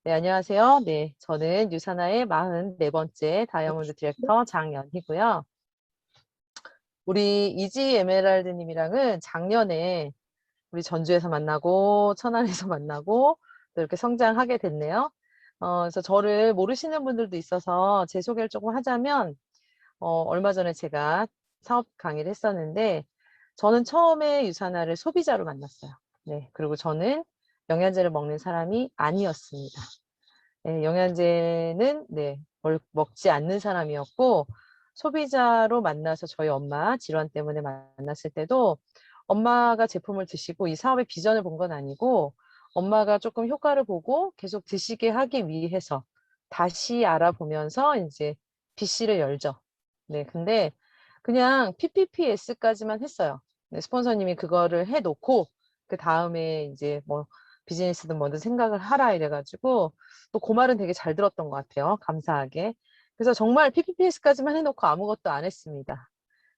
네, 안녕하세요. 네, 저는 유사나의 44번째 다이아몬드 디렉터 장연희고요. 우리 이지 에메랄드님이랑은 작년에 우리 전주에서 만나고 천안에서 만나고 또 이렇게 성장하게 됐네요. 그래서 저를 모르시는 분들도 있어서 제 소개를 조금 하자면 얼마 전에 제가 사업 강의를 했었는데 저는 처음에 유사나를 소비자로 만났어요. 네, 그리고 저는 영양제를 먹는 사람이 아니었습니다. 네, 영양제는 네, 먹지 않는 사람이었고 소비자로 만나서 저희 엄마 질환 때문에 만났을 때도 엄마가 제품을 드시고 이 사업의 비전을 본 건 아니고 엄마가 조금 효과를 보고 계속 드시게 하기 위해서 다시 알아보면서 이제 BC를 열죠. 네, 근데 그냥 PPPS까지만 했어요. 네, 스폰서님이 그거를 해놓고 그 다음에 이제 뭐 비즈니스든 뭐든 생각을 하라 이래가지고 또 그 말은 되게 잘 들었던 것 같아요. 감사하게. 그래서 정말 PPPS까지만 해놓고 아무것도 안 했습니다.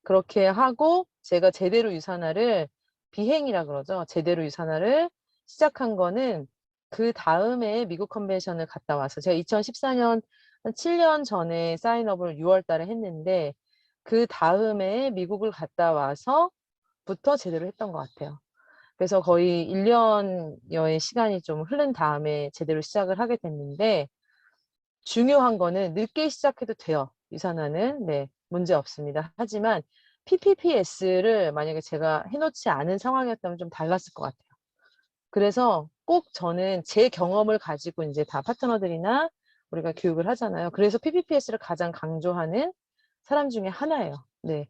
그렇게 하고 제가 제대로 유산화를 비행이라 그러죠. 제대로 유산화를 시작한 거는 그 다음에 미국 컨벤션을 갔다 와서 제가 2014년 한 7년 전에 사인업을 6월 달에 했는데 그 다음에 미국을 갔다 와서부터 제대로 했던 것 같아요. 그래서 거의 1년여의 시간이 좀 흐른 다음에 제대로 시작을 하게 됐는데 중요한 거는 늦게 시작해도 돼요. 유산화는. 네, 문제 없습니다. 하지만 PPPS를 만약에 제가 해놓지 않은 상황이었다면 좀 달랐을 것 같아요. 그래서 꼭 저는 제 경험을 가지고 이제 다 파트너들이나 우리가 교육을 하잖아요. 그래서 PPPS를 가장 강조하는 사람 중에 하나예요. 네.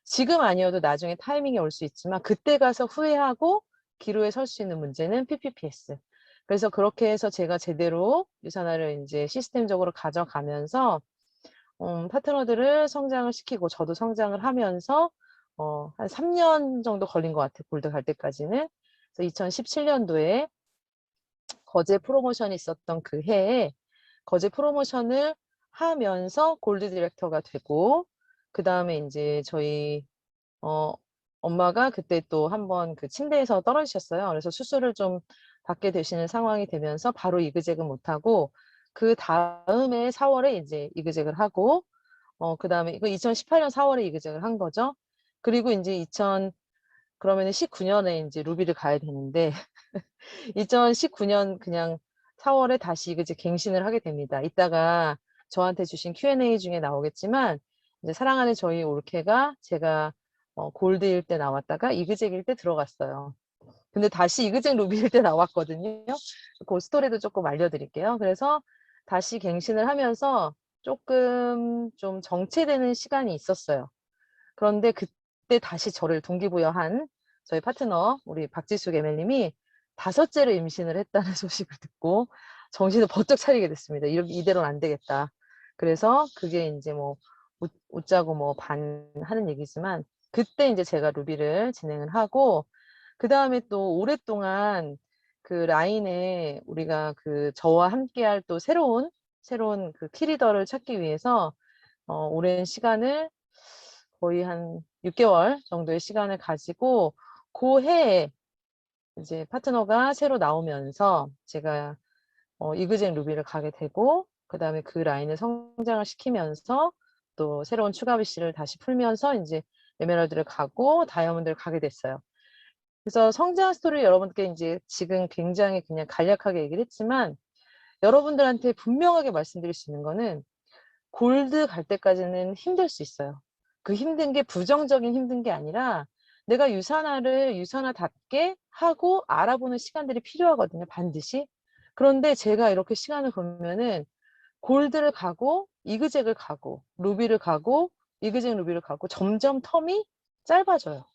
지금 아니어도 나중에 타이밍이 올 수 있지만 그때 가서 후회하고 기로에 설 수 있는 문제는 PPPS. 그래서 그렇게 해서 제가 제대로 유산화를 이제 시스템적으로 가져가면서 파트너들을 성장을 시키고 저도 성장을 하면서 한 3년 정도 걸린 것 같아요. 골드 갈 때까지는. 그래서 2017년도에 거제 프로모션이 있었던 그 해에 거제 프로모션을 하면서 골드 디렉터가 되고 그 다음에 이제 저희 어, 엄마가 그때 또 한번 그 침대에서 떨어지셨어요. 그래서 수술을 좀 받게 되시는 상황이 되면서 바로 이그젝은 못하고 그 다음에 4월에 이제 이그젝을 하고 그 다음에 이거 2018년 4월에 이그젝을 한 거죠. 그리고 이제 그러면은 19년에 이제 루비를 가야 되는데 2019년 그냥 4월에 다시 이제 갱신을 하게 됩니다. 이따가 저한테 주신 Q&A 중에 나오겠지만 이제 사랑하는 저희 올케가 제가 골드일 때 나왔다가 이그젝일 때 들어갔어요. 근데 다시 이그젝 루비일 때 나왔거든요. 그 스토리도 조금 알려드릴게요. 그래서 다시 갱신을 하면서 조금 좀 정체되는 시간이 있었어요. 그런데 그때 다시 저를 동기부여한 저희 파트너 우리 박지숙 ML님이 5째로 임신을 했다는 소식을 듣고 정신을 번쩍 차리게 됐습니다. 이대로는 안 되겠다. 그래서 그게 이제 뭐 웃자고 뭐 반 하는 얘기지만 그때 이제 제가 루비를 진행을 하고 그 다음에 또 오랫동안 그 라인에 우리가 그 저와 함께할 또 새로운 그 키리더를 찾기 위해서 오랜 시간을 거의 한 6개월 정도의 시간을 가지고 그 해에 이제 파트너가 새로 나오면서 제가 이그젝 루비를 가게 되고 그 다음에 그 라인을 성장을 시키면서 또 새로운 추가 BC를 다시 풀면서 이제 에메랄드를 가고 다이아몬드를 가게 됐어요. 그래서 성장 스토리를 여러분께 이제 지금 굉장히 그냥 간략하게 얘기를 했지만 여러분들한테 분명하게 말씀드릴 수 있는 거는 골드 갈 때까지는 힘들 수 있어요. 그 힘든 게 부정적인 힘든 게 아니라 내가 유산화를 유산화답게 하고 알아보는 시간들이 필요하거든요. 반드시. 그런데 제가 이렇게 시간을 보면은 골드를 가고 이그젝을 가고 루비를 가고 이그젝 루비를 가고 점점 텀이 짧아져요.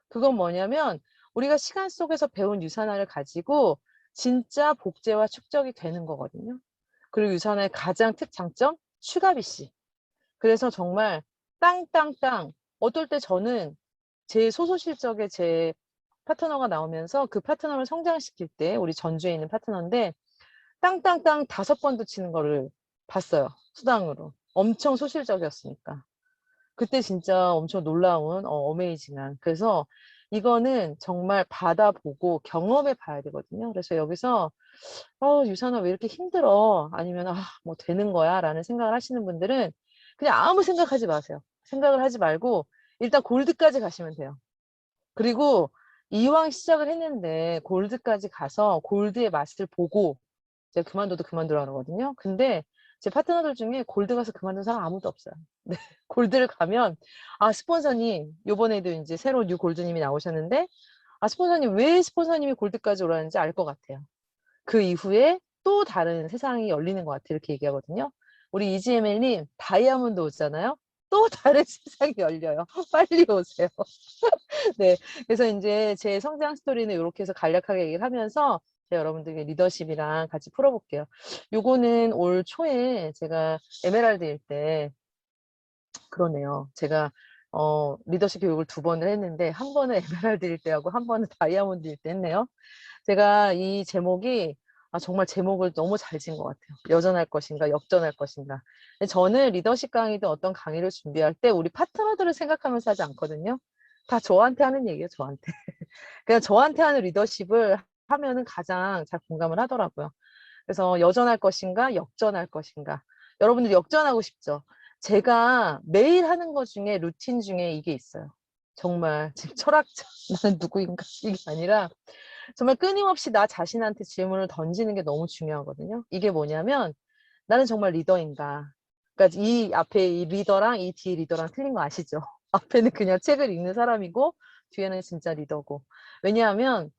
그건 뭐냐면 우리가 시간 속에서 배운 유산화를 가지고 진짜 복제와 축적이 되는 거거든요. 그리고 유산화의 가장 특장점 추가 BC. 그래서 정말 땅땅땅 어떨 때 저는 제 소소 실적에 제 파트너가 나오면서 그 파트너를 성장시킬 때 우리 전주에 있는 파트너인데 땅땅땅 5번도 치는 거를 봤어요. 수당으로. 엄청 소실적이었으니까. 그때 진짜 엄청 놀라운 어메이징한. 그래서 이거는 정말 받아보고 경험해 봐야 되거든요. 그래서 여기서 유산아 왜 이렇게 힘들어? 아니면 뭐 되는 거야? 라는 생각을 하시는 분들은 그냥 아무 생각하지 마세요. 생각을 하지 말고 일단 골드까지 가시면 돼요. 그리고 이왕 시작을 했는데 골드까지 가서 골드의 맛을 보고 제가 그만둬도 그만두라 그러거든요. 근데 제 파트너들 중에 골드 가서 그만둔 사람 아무도 없어요. 네. 골드를 가면 스폰서님 요번에도 이제 새로 뉴 골드님이 나오셨는데 스폰서님 왜 스폰서님이 골드까지 오라는지 알 것 같아요. 그 이후에 또 다른 세상이 열리는 것 같아요. 이렇게 얘기하거든요. 우리 이지엠엘님 다이아몬드 오잖아요. 또 다른 세상이 열려요. 빨리 오세요. 네. 그래서 이제 제 성장 스토리는 이렇게 해서 간략하게 얘기를 하면서 제가 여러분들께 리더십이랑 같이 풀어볼게요. 요거는 올 초에 제가 에메랄드일 때 그러네요. 제가 리더십 교육을 2번을 했는데 한 번은 에메랄드일 때 하고 한 번은 다이아몬드일 때 했네요. 제가 이 제목이 정말 제목을 너무 잘 지은 것 같아요. 여전할 것인가, 역전할 것인가. 근데 저는 리더십 강의든 어떤 강의를 준비할 때 우리 파트너들을 생각하면서 하지 않거든요. 다 저한테 하는 얘기예요, 저한테. 그냥 저한테 하는 리더십을 하면은 가장 잘 공감을 하더라고요. 그래서 여전할 것인가, 역전할 것인가. 여러분들 역전하고 싶죠? 제가 매일 하는 것 중에 루틴 중에 이게 있어요. 정말 지금 철학자, 나는 누구인가 이게 아니라 정말 끊임없이 나 자신한테 질문을 던지는 게 너무 중요하거든요. 이게 뭐냐면 나는 정말 리더인가? 그러니까 이 앞에 이 리더랑 이 뒤에 리더랑 틀린 거 아시죠? 앞에는 그냥 책을 읽는 사람이고 뒤에는 진짜 리더고. 왜냐하면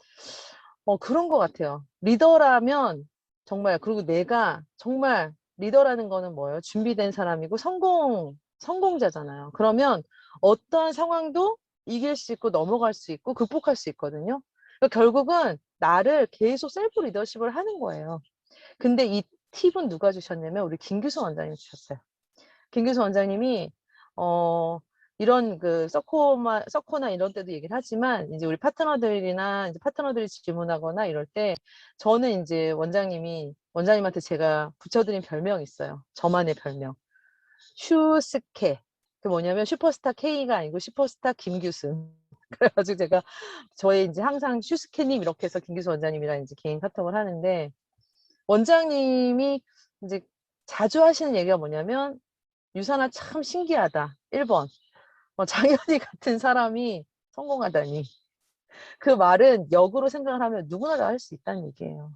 그런 것 같아요. 리더라면 정말 그리고 내가 정말 리더라는 거는 뭐예요? 준비된 사람이고 성공자잖아요. 그러면 어떠한 상황도 이길 수 있고 넘어갈 수 있고 극복할 수 있거든요. 그러니까 결국은 나를 계속 셀프 리더십을 하는 거예요. 근데 이 팁은 누가 주셨냐면 우리 김규수 원장님이 주셨어요. 김규수 원장님이 이런 그 서코나 이런 때도 얘기를 하지만 이제 우리 파트너들이나 이제 파트너들이 질문하거나 이럴 때 저는 이제 원장님한테 제가 붙여드린 별명이 있어요. 저만의 별명. 슈스케. 그 뭐냐면 슈퍼스타 K가 아니고 슈퍼스타 김규수. 그래가지고 제가 저의 이제 항상 슈스케님 이렇게 해서 김규수 원장님이랑 이제 개인 카톡을 하는데 원장님이 이제 자주 하시는 얘기가 뭐냐면 유산아 참 신기하다. 1번. 장현이 같은 사람이 성공하다니. 그 말은 역으로 생각을 하면 누구나 다 할 수 있다는 얘기예요.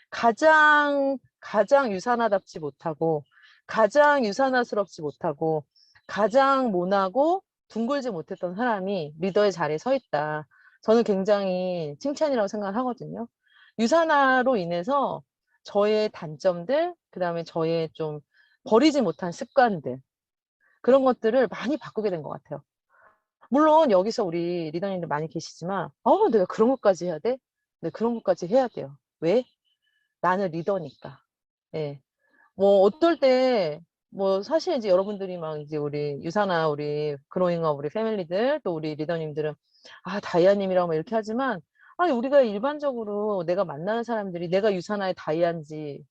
가장 유산하답지 못하고, 가장 유산화스럽지 못하고, 가장 모나고 둥글지 못했던 사람이 리더의 자리에 서 있다. 저는 굉장히 칭찬이라고 생각을 하거든요. 유산화로 인해서 저의 단점들, 그 다음에 저의 좀 버리지 못한 습관들, 그런 것들을 많이 바꾸게 된 것 같아요. 물론 여기서 우리 리더님들 많이 계시지만, 내가 그런 것까지 해야 돼? 네, 그런 것까지 해야 돼요. 왜? 나는 리더니까. 예. 뭐, 어떨 때, 뭐, 사실 이제 여러분들이 막 이제 우리 유사나 우리 그로잉업 우리 패밀리들 또 우리 리더님들은 다이아님이라고 막 이렇게 하지만, 우리가 일반적으로 내가 만나는 사람들이 내가 유사나의 다이아인지,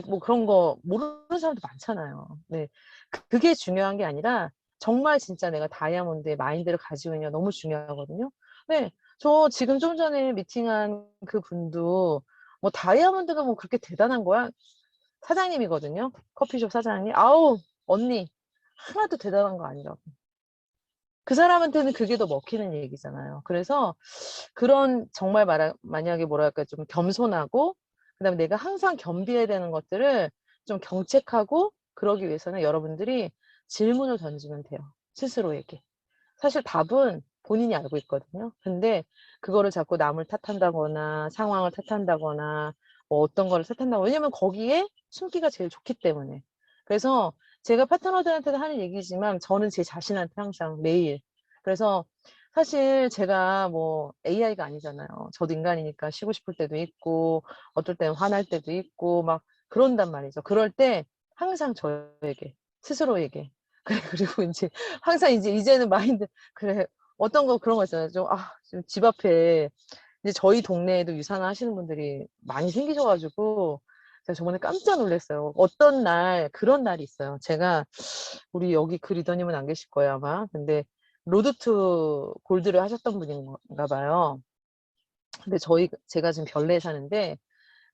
뭐 그런 거 모르는 사람도 많잖아요. 네. 그게 중요한 게 아니라 정말 진짜 내가 다이아몬드의 마인드를 가지고 있냐 너무 중요하거든요. 네. 저 지금 좀 전에 미팅한 그 분도 뭐 다이아몬드가 뭐 그렇게 대단한 거야? 사장님이거든요. 커피숍 사장님. 아우, 언니. 하나도 대단한 거 아니라고. 그 사람한테는 그게 더 먹히는 얘기잖아요. 그래서 그런 정말 만약에 뭐랄까 좀 겸손하고 그다음에 내가 항상 겸비해야 되는 것들을 좀 경책하고 그러기 위해서는 여러분들이 질문을 던지면 돼요. 스스로에게. 사실 답은 본인이 알고 있거든요. 근데 그거를 자꾸 남을 탓한다거나 상황을 탓한다거나 뭐 어떤 거를 탓한다거나 왜냐면 거기에 숨기가 제일 좋기 때문에. 그래서 제가 파트너들한테도 하는 얘기지만 저는 제 자신한테 항상 매일. 그래서 사실 제가 뭐 AI가 아니잖아요. 저도 인간이니까 쉬고 싶을 때도 있고 어떨 때는 화날 때도 있고 막 그런단 말이죠. 그럴 때 항상 저에게 스스로에게 그리고 이제 항상 이제는 마인드 그래 어떤 거 그런 거 있잖아요. 좀 집 앞에 이제 저희 동네에도 유산화 하시는 분들이 많이 생기셔가지고 제가 저번에 깜짝 놀랐어요. 어떤 날 그런 날이 있어요. 제가 우리 여기 그 리더님은 안 계실 거예요 아마. 근데 로드 투 골드를 하셨던 분인가 봐요. 근데 제가 지금 별내에 사는데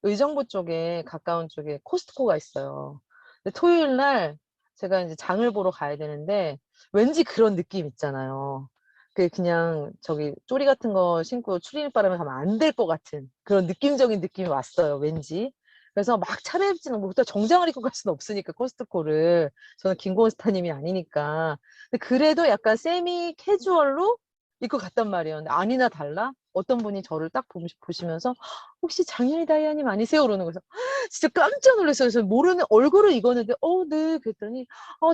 의정부 쪽에 가까운 쪽에 코스트코가 있어요. 근데 토요일 날 제가 이제 장을 보러 가야 되는데 왠지 그런 느낌 있잖아요. 그냥 저기 쪼리 같은 거 신고 추리닝바람에 가면 안 될 것 같은 그런 느낌적인 느낌이 왔어요. 왠지. 그래서 막 차려입지는 못해 정장을 입고 갈 수는 없으니까 코스트코를 저는 김고은 스타님이 아니니까. 근데 그래도 약간 세미 캐주얼로 입고 갔단 말이에요. 근데 아니나 달라 어떤 분이 저를 딱 보시면서 혹시 장윤희 다이아님 아니세요? 그러는 거죠. 진짜 깜짝 놀랐어요. 그래서 모르는 얼굴을 익었는데 네 그랬더니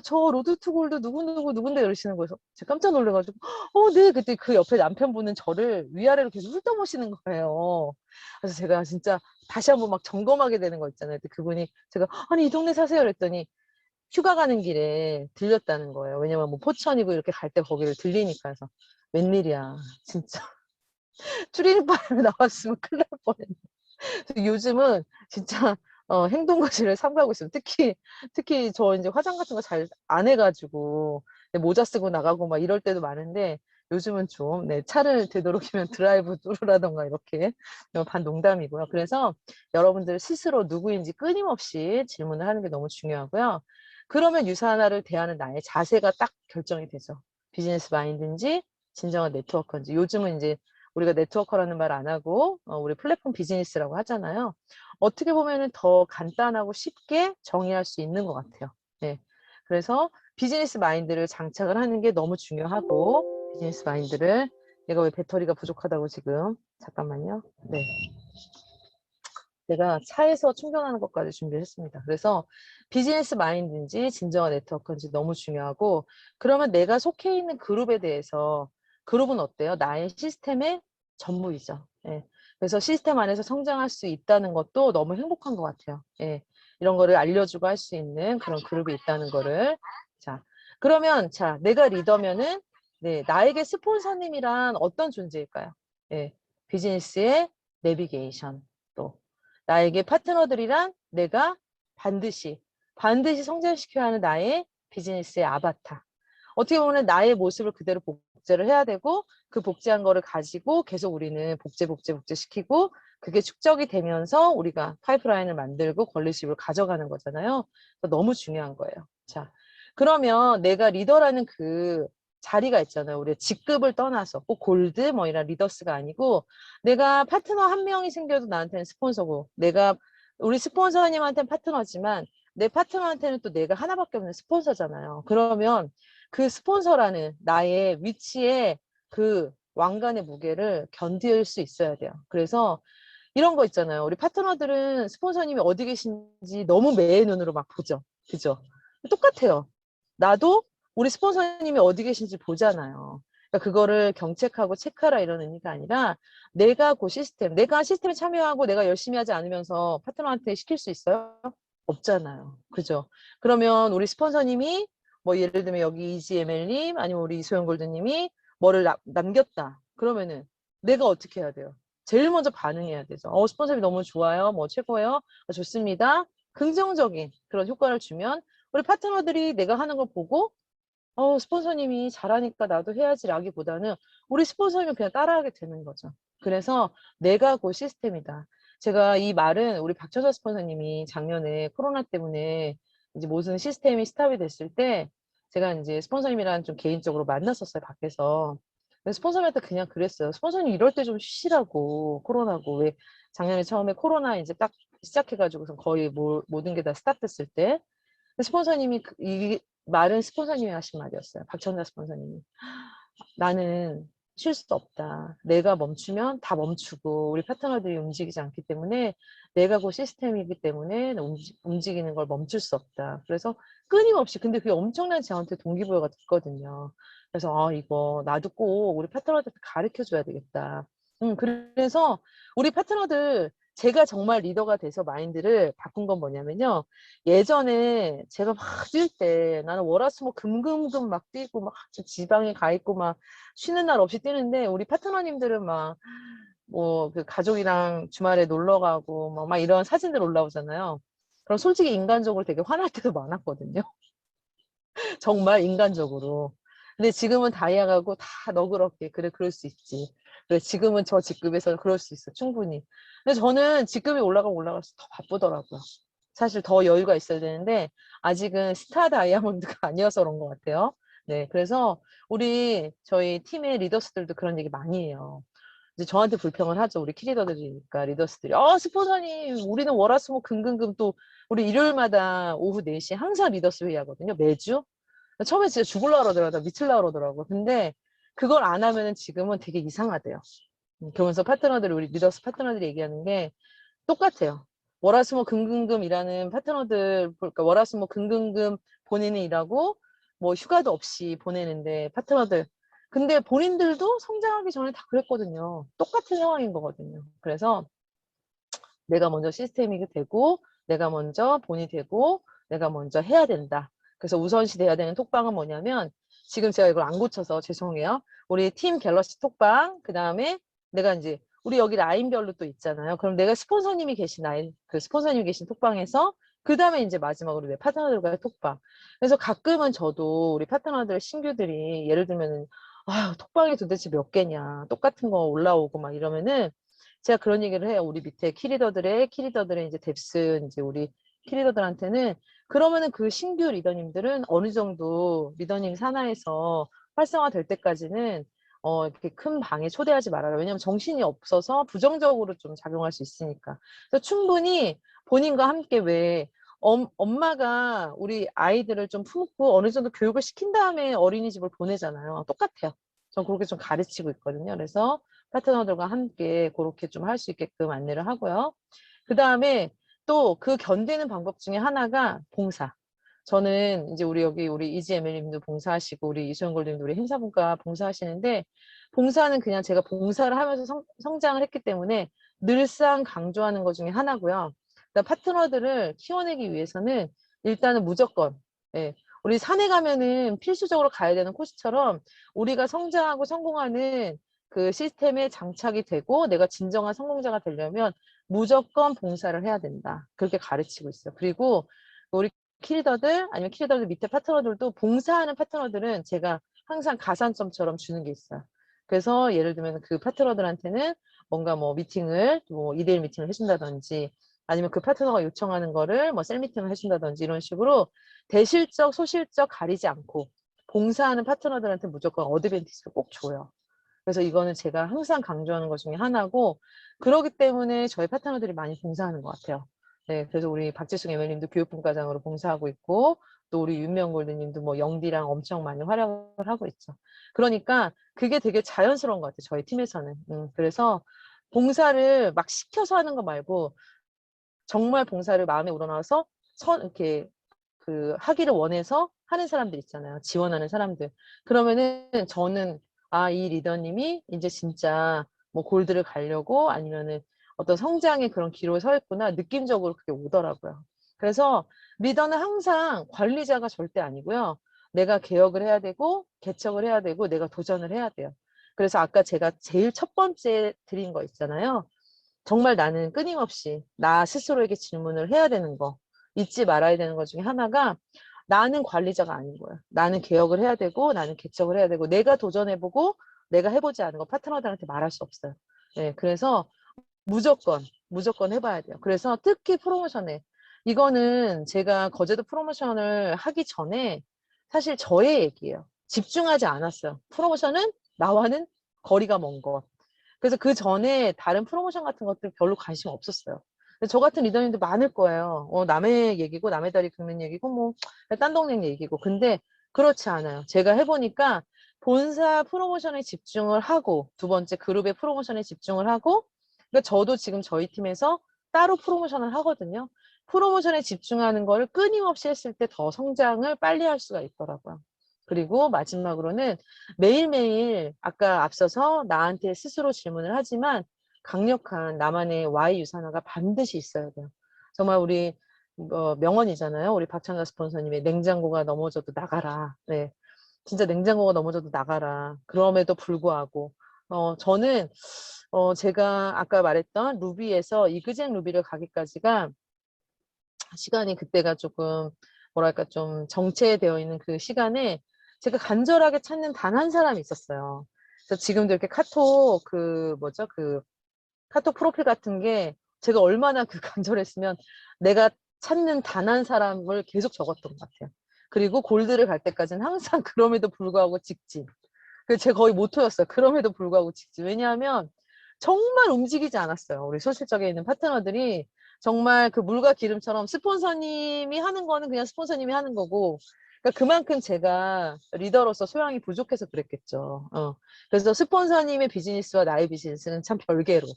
저 로드 투 골드 누구누구 누군데 이러시는 거예요. 제가 깜짝 놀래가지고 네 그때 그 옆에 남편분은 저를 위아래로 계속 훑어보시는 거예요. 그래서 제가 진짜 다시 한번 막 점검하게 되는 거 있잖아요. 근데 그분이 제가 아니 이 동네 사세요? 그랬더니 휴가 가는 길에 들렸다는 거예요. 왜냐면 뭐 포천이고 이렇게 갈 때 거기를 들리니까. 해서 웬일이야 진짜 추리닝바람에 나왔으면 큰일 날 뻔했네. 요즘은 진짜 행동거지를 삼가고 있어요. 특히 저 이제 화장 같은 거 잘 안 해가지고 모자 쓰고 나가고 막 이럴 때도 많은데 요즘은 좀 차를 되도록이면 드라이브 뚜루라던가 이렇게 반 농담이고요. 그래서 여러분들 스스로 누구인지 끊임없이 질문을 하는 게 너무 중요하고요. 그러면 유사하나를 대하는 나의 자세가 딱 결정이 되죠. 비즈니스 마인드인지 진정한 네트워커인지. 요즘은 이제 우리가 네트워커라는 말 안 하고 우리 플랫폼 비즈니스라고 하잖아요. 어떻게 보면은 더 간단하고 쉽게 정의할 수 있는 것 같아요. 네. 그래서 비즈니스 마인드를 장착을 하는 게 너무 중요하고 비즈니스 마인드를 얘가 왜 배터리가 부족하다고 지금 잠깐만요. 네. 제가 차에서 충전하는 것까지 준비했습니다. 그래서 비즈니스 마인드인지 진정한 네트워크인지 너무 중요하고 그러면 내가 속해 있는 그룹에 대해서 그룹은 어때요? 나의 시스템의 전부이죠. 예. 그래서 시스템 안에서 성장할 수 있다는 것도 너무 행복한 것 같아요. 예. 이런 거를 알려주고 할 수 있는 그런 그룹이 있다는 거를. 자, 그러면 내가 리더면은 나에게 스폰서님이란 어떤 존재일까요? 예. 비즈니스의 내비게이션 또 나에게 파트너들이란 내가 반드시 성장시켜야 하는 나의 비즈니스의 아바타. 어떻게 보면 나의 모습을 그대로 복제를 해야 되고 그 복제한 거를 가지고 계속 우리는 복제 시키고 그게 축적이 되면서 우리가 파이프라인을 만들고 권리수입을 가져가는 거잖아요. 너무 중요한 거예요. 자, 그러면 내가 리더라는 그 자리가 있잖아요. 우리 직급을 떠나서 꼭 골드 뭐 이런 리더스가 아니고 내가 파트너 한 명이 생겨도 나한테는 스폰서고 우리 스폰서님한테는 파트너지만 내 파트너한테는 또 내가 하나밖에 없는 스폰서잖아요. 그러면 그 스폰서라는 나의 위치에 그 왕관의 무게를 견딜 수 있어야 돼요. 그래서 이런 거 있잖아요. 우리 파트너들은 스폰서님이 어디 계신지 너무 매의 눈으로 막 보죠. 그죠? 똑같아요. 나도 우리 스폰서님이 어디 계신지 보잖아요. 그러니까 그거를 경책하고 체크하라 이런 의미가 아니라 내가 시스템에 참여하고 내가 열심히 하지 않으면서 파트너한테 시킬 수 있어요? 없잖아요. 그죠? 그러면 우리 스폰서님이 뭐 예를 들면 여기 이지ML님 아니면 우리 이소영 골드님이 뭐를 남겼다. 그러면은 내가 어떻게 해야 돼요? 제일 먼저 반응해야 되죠. 스폰서님 너무 좋아요. 뭐 최고예요. 좋습니다. 긍정적인 그런 효과를 주면 우리 파트너들이 내가 하는 걸 보고 스폰서님이 잘하니까 나도 해야지라기보다는 우리 스폰서님은 그냥 따라하게 되는 거죠. 그래서 내가 그 시스템이다. 제가 이 말은 우리 박철서 스폰서님이 작년에 코로나 때문에 이제 모든 시스템이 스탑이 됐을 때 제가 이제 스폰서님이랑 좀 개인적으로 만났었어요, 밖에서. 근데 스폰서님한테 그냥 그랬어요. 스폰서님 이럴 때 좀 쉬시라고, 코로나고. 왜 작년에 처음에 코로나 이제 딱 시작해가지고서 거의 모든 게 다 스탑됐을 때. 스폰서님이 이 말은 스폰서님이 하신 말이었어요. 박천자 스폰서님이. 나는 쉴 수 없다. 내가 멈추면 다 멈추고 우리 파트너들이 움직이지 않기 때문에 내가 그 시스템이기 때문에 움직이는 걸 멈출 수 없다. 그래서 끊임없이 근데 그게 엄청난 저한테 동기부여가 됐거든요. 그래서 이거 나도 꼭 우리 파트너들한테 가르쳐 줘야 되겠다. 그래서 우리 파트너들 제가 정말 리더가 돼서 마인드를 바꾼 건 뭐냐면요. 예전에 제가 막 뛸 때 나는 월화수목 금금금 막 뛰고 막 지방에 가 있고 막 쉬는 날 없이 뛰는데 우리 파트너님들은 막 뭐 그 가족이랑 주말에 놀러 가고 막 이런 사진들 올라오잖아요. 그럼 솔직히 인간적으로 되게 화날 때도 많았거든요. 정말 인간적으로. 근데 지금은 다이아가고 다 너그럽게 그래 그럴 수 있지. 그래, 지금은 저 직급에서 그럴 수 있어, 충분히. 근데 저는 직급이 올라갈수록 더 바쁘더라고요. 사실 더 여유가 있어야 되는데, 아직은 스타 다이아몬드가 아니어서 그런 것 같아요. 네, 그래서 저희 팀의 리더스들도 그런 얘기 많이 해요. 이제 저한테 불평을 하죠. 우리 키리더들이니까, 리더스들이. 스포너님, 우리는 월화수목 금금금 또, 우리 일요일마다 오후 4시에 항상 리더스 회의 하거든요, 매주. 처음에 진짜 죽을라 그러더라고요. 미칠라 그러더라고요. 근데 그걸 안 하면은 지금은 되게 이상하대요. 그러면서 우리 리더스 파트너들이 얘기하는 게 똑같아요. 월화수목 금금금 일하는 파트너들, 그러니까 월화수목 금금금 본인이 일하고 뭐 휴가도 없이 보내는데 파트너들. 근데 본인들도 성장하기 전에 다 그랬거든요. 똑같은 상황인 거거든요. 그래서 내가 먼저 시스템이 되고, 내가 먼저 본이 되고, 내가 먼저 해야 된다. 그래서 우선시 돼야 되는 톡방은 뭐냐면, 지금 제가 이걸 안 고쳐서 죄송해요. 우리 팀 갤럭시 톡방, 그 다음에 내가 이제, 우리 여기 라인별로 또 있잖아요. 그럼 내가 스폰서님이 계신 그 스폰서님이 계신 톡방에서, 그 다음에 이제 마지막으로 내 파트너들과의 톡방. 그래서 가끔은 저도 우리 파트너들, 신규들이 예를 들면은, 톡방이 도대체 몇 개냐. 똑같은 거 올라오고 막 이러면은, 제가 그런 얘기를 해요. 우리 밑에 키리더들의 이제 뎁스, 이제 우리 키리더들한테는 그러면은 그 신규 리더님들은 어느 정도 리더님 산하에서 활성화될 때까지는 이렇게 큰 방에 초대하지 말아라. 왜냐면 정신이 없어서 부정적으로 좀 작용할 수 있으니까. 그래서 충분히 본인과 함께 엄마가 우리 아이들을 좀 품고 어느 정도 교육을 시킨 다음에 어린이집을 보내잖아요. 똑같아요. 전 그렇게 좀 가르치고 있거든요. 그래서 파트너들과 함께 그렇게 좀 할 수 있게끔 안내를 하고요. 그 다음에 또 그 견디는 방법 중에 하나가 봉사. 저는 이제 우리 이지에밀님도 봉사하시고 우리 이수연골님도 우리 행사분과 봉사하시는데 봉사는 그냥 제가 봉사를 하면서 성장을 했기 때문에 늘상 강조하는 것 중에 하나고요. 그다음 파트너들을 키워내기 위해서는 일단은 무조건 예, 우리 산에 가면은 필수적으로 가야 되는 코스처럼 우리가 성장하고 성공하는 그 시스템에 장착이 되고 내가 진정한 성공자가 되려면 무조건 봉사를 해야 된다. 그렇게 가르치고 있어요. 그리고 우리 키리더들 아니면 키리더들 밑에 파트너들도 봉사하는 파트너들은 제가 항상 가산점처럼 주는 게 있어요. 그래서 예를 들면 그 파트너들한테는 뭔가 뭐 미팅을 뭐 2대1 미팅을 해준다든지 아니면 그 파트너가 요청하는 거를 뭐 셀 미팅을 해준다든지 이런 식으로 대실적 소실적 가리지 않고 봉사하는 파트너들한테 무조건 어드밴티지를 꼭 줘요. 그래서 이거는 제가 항상 강조하는 것 중에 하나고, 그러기 때문에 저희 파트너들이 많이 봉사하는 것 같아요. 네, 그래서 우리 박지숙 ML님도 교육분과장으로 봉사하고 있고, 또 우리 윤명 골드님도 뭐 영디랑 엄청 많이 활약을 하고 있죠. 그러니까 그게 되게 자연스러운 것 같아요. 저희 팀에서는. 그래서 봉사를 막 시켜서 하는 거 말고, 정말 봉사를 마음에 우러나와서 이렇게 하기를 원해서 하는 사람들 있잖아요. 지원하는 사람들. 그러면은 저는 이 리더님이 이제 진짜 뭐 골드를 가려고 아니면은 어떤 성장의 그런 기로에 서 있구나 느낌적으로 그게 오더라고요. 그래서 리더는 항상 관리자가 절대 아니고요. 내가 개혁을 해야 되고 개척을 해야 되고 내가 도전을 해야 돼요. 그래서 아까 제가 제일 첫 번째 드린 거 있잖아요. 정말 나는 끊임없이 나 스스로에게 질문을 해야 되는 거, 잊지 말아야 되는 것 중에 하나가 나는 관리자가 아닌 거야. 나는 개혁을 해야 되고, 나는 개척을 해야 되고, 내가 도전해보고, 내가 해보지 않은 거 파트너들한테 말할 수 없어요. 네, 그래서 무조건 해봐야 돼요. 그래서 특히 프로모션에, 이거는 제가 거제도 프로모션을 하기 전에 사실 저의 얘기예요. 집중하지 않았어요. 프로모션은 나와는 거리가 먼 것. 그래서 그 전에 다른 프로모션 같은 것들 별로 관심 없었어요. 근데 저 같은 리더님도 많을 거예요. 남의 얘기고, 남의 다리 긁는 얘기고, 뭐, 딴 동네 얘기고. 근데 그렇지 않아요. 제가 해보니까 본사 프로모션에 집중을 하고, 두 번째 그룹의 프로모션에 집중을 하고, 그러니까 저도 지금 저희 팀에서 따로 프로모션을 하거든요. 프로모션에 집중하는 거를 끊임없이 했을 때 더 성장을 빨리 할 수가 있더라고요. 그리고 마지막으로는 매일매일 아까 앞서서 나한테 스스로 질문을 하지만 강력한 나만의 Y 유산화가 반드시 있어야 돼요. 정말 우리 명언이잖아요. 우리 박찬가 스폰서님의 냉장고가 넘어져도 나가라. 네. 진짜 냉장고가 넘어져도 나가라. 그럼에도 불구하고 저는 제가 아까 말했던 루비에서 이그젠 루비를 가기까지가 시간이 그때가 조금 뭐랄까 좀 정체되어 있는 그 시간에 제가 간절하게 찾는 단 한 사람이 있었어요. 그래서 지금도 이렇게 카톡 그 뭐죠? 그 카톡 프로필 같은 게 제가 얼마나 그 간절했으면 내가 찾는 단 한 사람을 계속 적었던 것 같아요. 그리고 골드를 갈 때까지는 항상 그럼에도 불구하고 직진. 그래서 제가 거의 모토였어요. 그럼에도 불구하고 직진. 왜냐하면 정말 움직이지 않았어요. 우리 소실적에 있는 파트너들이 정말 그 물과 기름처럼 스폰서님이 하는 거는 그냥 스폰서님이 하는 거고, 그러니까 그만큼 제가 리더로서 소양이 부족해서 그랬겠죠. 그래서 스폰서님의 비즈니스와 나의 비즈니스는 참 별개로.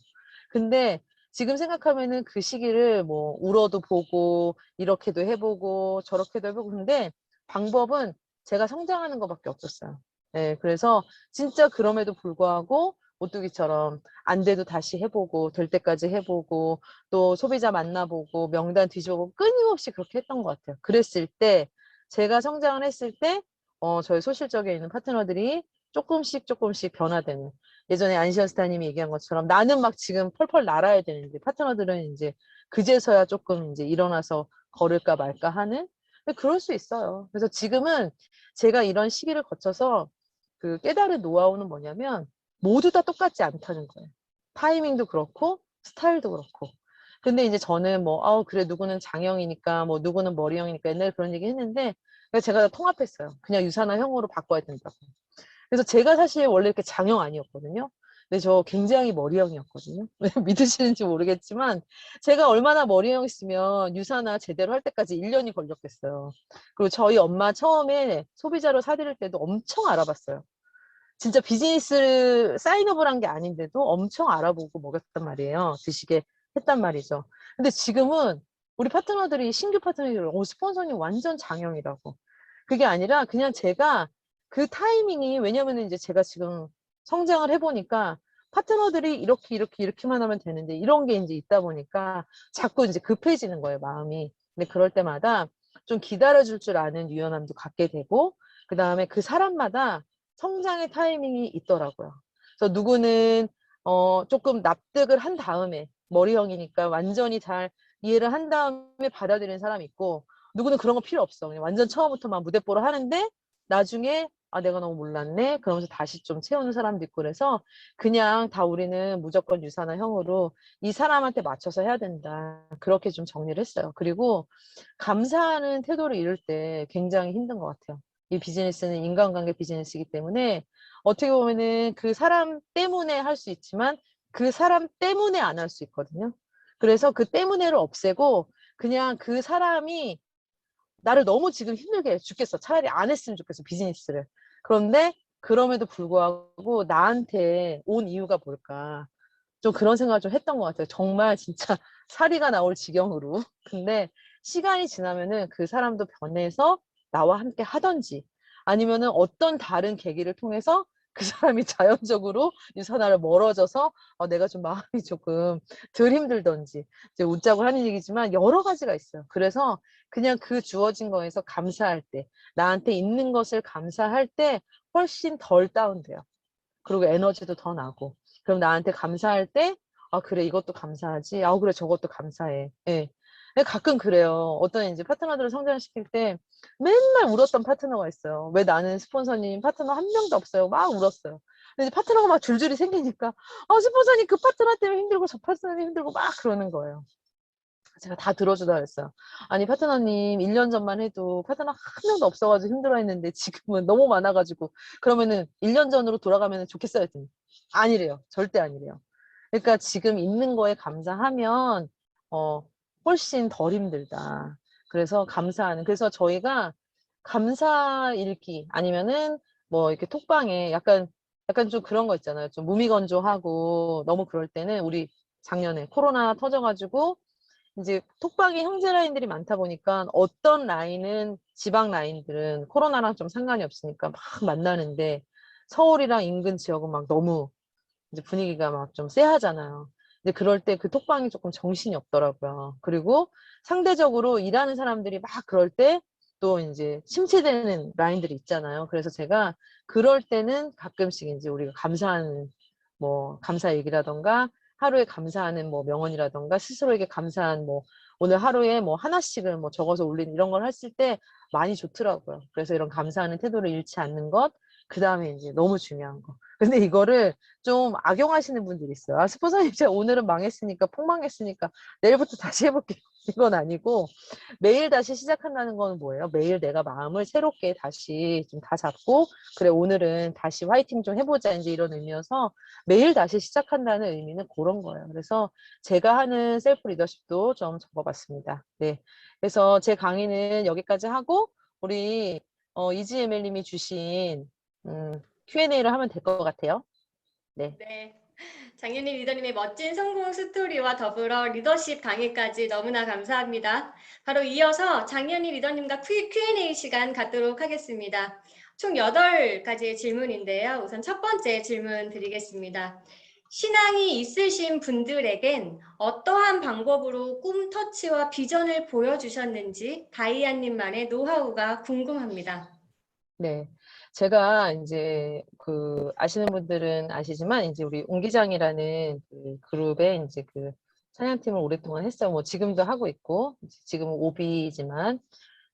근데 지금 생각하면은 그 시기를 뭐 울어도 보고 이렇게도 해보고 저렇게도 해보고, 근데 방법은 제가 성장하는 것밖에 없었어요. 네, 그래서 진짜 그럼에도 불구하고 오뚜기처럼 안 돼도 다시 해보고 될 때까지 해보고 또 소비자 만나보고 명단 뒤져보고 끊임없이 그렇게 했던 것 같아요. 그랬을 때 제가 성장을 했을 때 저희 소실적에 있는 파트너들이 조금씩 조금씩 변화되는, 예전에 안시언스타님이 얘기한 것처럼 나는 막 지금 펄펄 날아야 되는데 파트너들은 이제 그제서야 조금 이제 일어나서 걸을까 말까 하는, 근데 그럴 수 있어요. 그래서 지금은 제가 이런 시기를 거쳐서 그 깨달은 노하우는 뭐냐면 모두 다 똑같지 않다는 거예요. 타이밍도 그렇고 스타일도 그렇고. 근데 이제 저는 뭐 그래 누구는 장형이니까 뭐 누구는 머리형이니까 옛날에 그런 얘기 했는데 제가 통합했어요. 그냥 유산화형으로 바꿔야 된다고. 그래서 제가 사실 원래 이렇게 장형 아니었거든요. 근데 저 굉장히 머리형이었거든요. 믿으시는지 모르겠지만 제가 얼마나 머리형이었으면 유산화 제대로 할 때까지 1년이 걸렸겠어요. 그리고 저희 엄마 처음에 소비자로 사드릴 때도 엄청 알아봤어요. 진짜 비즈니스 사인업을 한 게 아닌데도 엄청 알아보고 먹였단 말이에요. 드시게 했단 말이죠. 근데 지금은 우리 파트너들이, 신규 파트너들이 스폰서님 완전 장형이라고. 그게 아니라 그냥 제가 그 타이밍이, 왜냐면 이제 제가 지금 성장을 해보니까 파트너들이 이렇게만 하면 되는데 이런 게 이제 있다 보니까 자꾸 이제 급해지는 거예요, 마음이. 근데 그럴 때마다 좀 기다려줄 줄 아는 유연함도 갖게 되고, 그 다음에 그 사람마다 성장의 타이밍이 있더라고요. 그래서 누구는 조금 납득을 한 다음에, 머리형이니까 완전히 잘 이해를 한 다음에 받아들이는 사람이 있고, 누구는 그런 거 필요 없어. 그냥 완전 처음부터 막 무대뽀를 하는데 나중에 내가 너무 몰랐네 그러면서 다시 좀 채우는 사람도 있고, 그래서 그냥 다 우리는 무조건 유산화형으로 이 사람한테 맞춰서 해야 된다, 그렇게 좀 정리를 했어요. 그리고 감사하는 태도를 이룰 때 굉장히 힘든 것 같아요. 이 비즈니스는 인간관계 비즈니스이기 때문에 어떻게 보면은 그 사람 때문에 할 수 있지만 그 사람 때문에 안 할 수 있거든요. 그래서 그 때문에를 없애고 그냥 그 사람이 나를 너무 지금 힘들게 해 죽겠어. 차라리 안 했으면 좋겠어, 비즈니스를. 그런데 그럼에도 불구하고 나한테 온 이유가 뭘까? 좀 그런 생각을 좀 했던 것 같아요. 정말 진짜 사리가 나올 지경으로. 근데 시간이 지나면은 그 사람도 변해서 나와 함께 하던지 아니면은 어떤 다른 계기를 통해서 그 사람이 자연적으로 유선화를 멀어져서 내가 좀 마음이 조금 덜 힘들던지, 이제 웃자고 하는 얘기지만 여러 가지가 있어요. 그래서 그냥 그 주어진 거에서 감사할 때, 나한테 있는 것을 감사할 때 훨씬 덜 다운돼요. 그리고 에너지도 더 나고. 그럼 나한테 감사할 때, 그래, 이것도 감사하지. 그래, 저것도 감사해. 예. 근데 가끔 그래요. 어떤 이제 파트너들을 성장시킬 때 맨날 울었던 파트너가 있어요. 왜 나는 스폰서님 파트너 한 명도 없어요. 막 울었어요. 근데 이제 파트너가 막 줄줄이 생기니까, 스폰서님 그 파트너 때문에 힘들고 저 파트너님 힘들고 막 그러는 거예요. 제가 다 들어주다 그랬어요. 아니, 파트너님 1년 전만 해도 파트너 한 명도 없어가지고 힘들어 했는데 지금은 너무 많아가지고 그러면은 1년 전으로 돌아가면 좋겠어요 했더니 아니래요. 절대 아니래요. 그러니까 지금 있는 거에 감사하면 어 훨씬 덜 힘들다. 그래서 감사하는, 그래서 저희가 감사 읽기 아니면은 뭐 이렇게 톡방에 약간 좀 그런 거 있잖아요. 좀 무미건조하고 너무 그럴 때는, 우리 작년에 코로나 터져가지고 이제 톡방에 형제 라인들이 많다 보니까 어떤 라인은, 지방 라인들은 코로나랑 좀 상관이 없으니까 막 만나는데 서울이랑 인근 지역은 막 너무 이제 분위기가 막 좀 쎄하잖아요. 근데 그럴 때 그 톡방이 조금 정신이 없더라고요. 그리고 상대적으로 일하는 사람들이 막 그럴 때 또 이제 침체되는 라인들이 있잖아요. 그래서 제가 그럴 때는 가끔씩 이제 우리가 감사하는 뭐 감사 얘기라던가 하루에 감사하는 뭐 명언이라던가 스스로에게 감사한 뭐 오늘 하루에 뭐 하나씩을 뭐 적어서 올리는 이런 걸 했을 때 많이 좋더라고요. 그래서 이런 감사하는 태도를 잃지 않는 것, 그 다음에 이제 너무 중요한 거. 근데 이거를 좀 악용하시는 분들이 있어요. 아, 스폰서님, 제가 오늘은 망했으니까, 폭망했으니까, 내일부터 다시 해볼게요. 이건 아니고, 매일 다시 시작한다는 건 뭐예요? 매일 내가 마음을 새롭게 다시 좀 다 잡고, 그래, 오늘은 다시 화이팅 좀 해보자. 이제 이런 의미여서, 매일 다시 시작한다는 의미는 그런 거예요. 그래서 제가 하는 셀프 리더십도 좀 적어봤습니다. 네. 그래서 제 강의는 여기까지 하고, 우리, 이지혜멜님이 주신, Q&A를 하면 될 것 같아요. 네. 네. 장윤희 리더님의 멋진 성공 스토리와 더불어 리더십 강의까지 너무나 감사합니다. 바로 이어서 장윤희 리더님과 Q&A 시간 갖도록 하겠습니다. 총 8가지의 질문인데요. 우선 첫 번째 질문 드리겠습니다. 신앙이 있으신 분들에겐 어떠한 방법으로 꿈 터치와 비전을 보여주셨는지 다이아님만의 노하우가 궁금합니다. 네. 제가 이제 아시는 분들은 아시지만 이제 우리 옹기장이라는 그 그룹에 이제 그 찬양팀을 오랫동안 했어요. 뭐 지금도 하고 있고, 지금은 오비지만.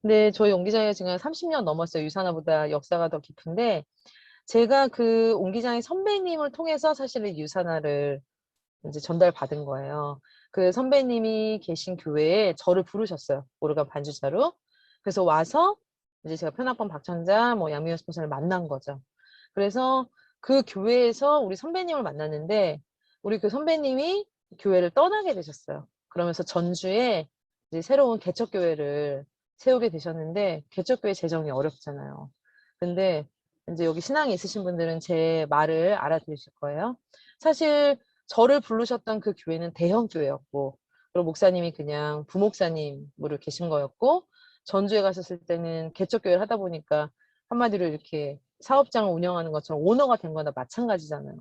근데 저희 옹기장이 지금 30년 넘었어요. 유산화보다 역사가 더 깊은데, 제가 그 옹기장의 선배님을 통해서 사실은 유산화를 이제 전달받은 거예요. 그 선배님이 계신 교회에 저를 부르셨어요. 오르간 반주자로. 그래서 와서 이제 제가 편악본 박천자, 뭐 양미연 스폰서를 만난 거죠. 그래서 그 교회에서 우리 선배님을 만났는데 우리 그 선배님이 교회를 떠나게 되셨어요. 그러면서 전주에 이제 새로운 개척교회를 세우게 되셨는데 개척교회 재정이 어렵잖아요. 근데 이제 여기 신앙이 있으신 분들은 제 말을 알아들으실 거예요. 사실 저를 부르셨던 그 교회는 대형 교회였고, 그리고 목사님이 그냥 부목사님으로 계신 거였고, 전주에 가셨을 때는 개척교회를 하다 보니까 한마디로 이렇게 사업장을 운영하는 것처럼 오너가 된 거나 마찬가지잖아요.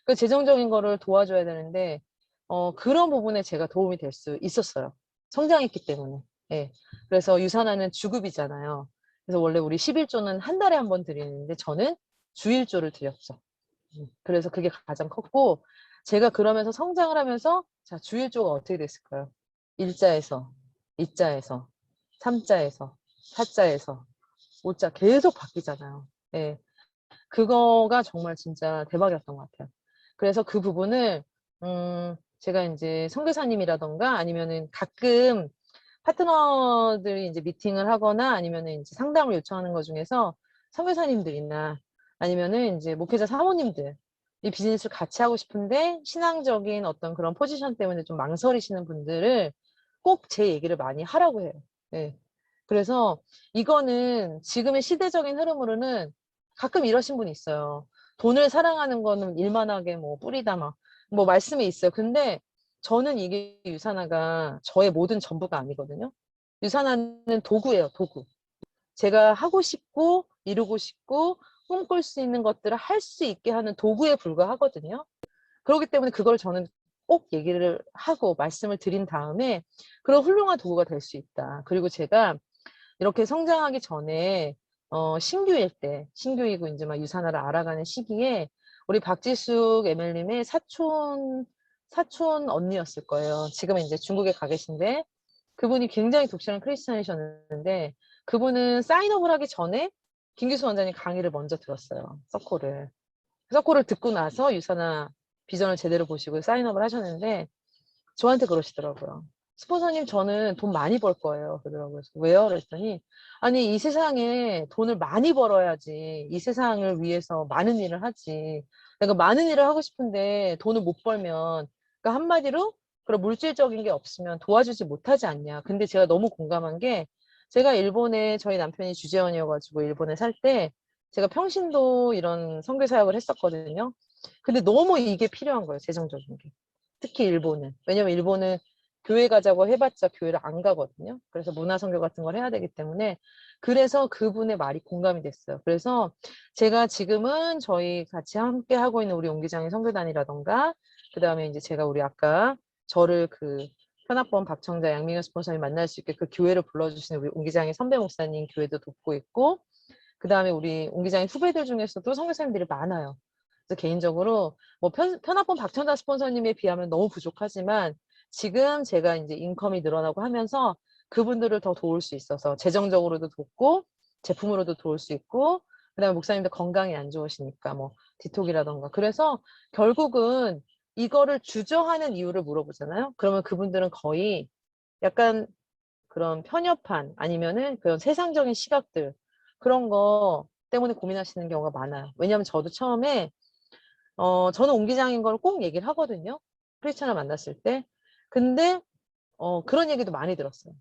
그 재정적인 거를 도와줘야 되는데, 그런 부분에 제가 도움이 될 수 있었어요. 성장했기 때문에. 예. 그래서 유산하는 주급이잖아요. 그래서 원래 우리 11조는 한 달에 한 번 드리는데 저는 주일조를 드렸죠. 그래서 그게 가장 컸고, 제가 그러면서 성장을 하면서, 자, 주일조가 어떻게 됐을까요? 1자에서, 2자에서, 3자에서, 4자에서, 5자 계속 바뀌잖아요. 예. 그거가 정말 진짜 대박이었던 것 같아요. 그래서 그 부분을, 제가 이제 선교사님이라던가 아니면은 가끔 파트너들이 이제 미팅을 하거나 아니면은 이제 상담을 요청하는 것 중에서 선교사님들이나 아니면은 이제 목회자 사모님들 이 비즈니스를 같이 하고 싶은데 신앙적인 어떤 그런 포지션 때문에 좀 망설이시는 분들을 꼭 제 얘기를 많이 하라고 해요. 네. 그래서 이거는 지금의 시대적인 흐름으로는 가끔 이러신 분이 있어요. 돈을 사랑하는 거는 일만하게 뭐 뿌리다 막 뭐 말씀이 있어요. 근데 저는 이게 유산화가 저의 모든 전부가 아니거든요. 유산화는 도구예요, 도구. 제가 하고 싶고 이루고 싶고 꿈꿀 수 있는 것들을 할 수 있게 하는 도구에 불과하거든요. 그렇기 때문에 그걸 저는 꼭 얘기를 하고 말씀을 드린 다음에 그런 훌륭한 도구가 될 수 있다. 그리고 제가 이렇게 성장하기 전에 신규일 때, 신규이고 이제 막 유산화를 알아가는 시기에 우리 박지숙 ML님의 사촌 언니였을 거예요. 지금은 이제 중국에 가 계신데 그분이 굉장히 독실한 크리스찬이셨는데 그분은 사인업을 하기 전에 김기수 원장님 강의를 먼저 들었어요. 서코를. 서코를 듣고 나서 유산화 비전을 제대로 보시고 사인업을 하셨는데 저한테 그러시더라고요. 스폰서님, 저는 돈 많이 벌 거예요. 그러더라고요. 그래서 왜요? 그랬더니, 아니, 이 세상에 돈을 많이 벌어야지. 이 세상을 위해서 많은 일을 하지. 내가 많은 일을 하고 싶은데 돈을 못 벌면, 그러니까 한마디로, 그런 물질적인 게 없으면 도와주지 못하지 않냐. 근데 제가 너무 공감한 게, 제가 일본에, 저희 남편이 주재원이어가지고 일본에 살 때, 제가 평신도 이런 선교 사역을 했었거든요. 근데 너무 이게 필요한 거예요. 재정적인 게. 특히 일본은. 왜냐면 일본은 교회 가자고 해봤자 교회를 안 가거든요. 그래서 문화선교 같은 걸 해야 되기 때문에 그래서 그분의 말이 공감이 됐어요. 그래서 제가 지금은 저희 같이 함께 하고 있는 우리 옹기장의 선교단이라던가 그 다음에 이제 제가 우리 아까 저를 그 편합본 박청자 양민경 스폰서님 만날 수 있게 그 교회를 불러주시는 우리 옹기장의 선배 목사님 교회도 돕고 있고 그 다음에 우리 옹기장의 후배들 중에서도 선교사님들이 많아요. 그래서 개인적으로 뭐 편합본 박천자 스폰서님에 비하면 너무 부족하지만 지금 제가 이제 인컴이 늘어나고 하면서 그분들을 더 도울 수 있어서 재정적으로도 돕고 제품으로도 도울 수 있고 그다음에 목사님도 건강이 안 좋으시니까 뭐 디톡이라던가. 그래서 결국은 이거를 주저하는 이유를 물어보잖아요. 그러면 그분들은 거의 약간 그런 편협한 아니면은 그런 세상적인 시각들 그런 거 때문에 고민하시는 경우가 많아요. 왜냐하면 저도 처음에 저는 옹기장인 걸 꼭 얘기를 하거든요. 크리스찬을 만났을 때. 근데 그런 얘기도 많이 들었어요.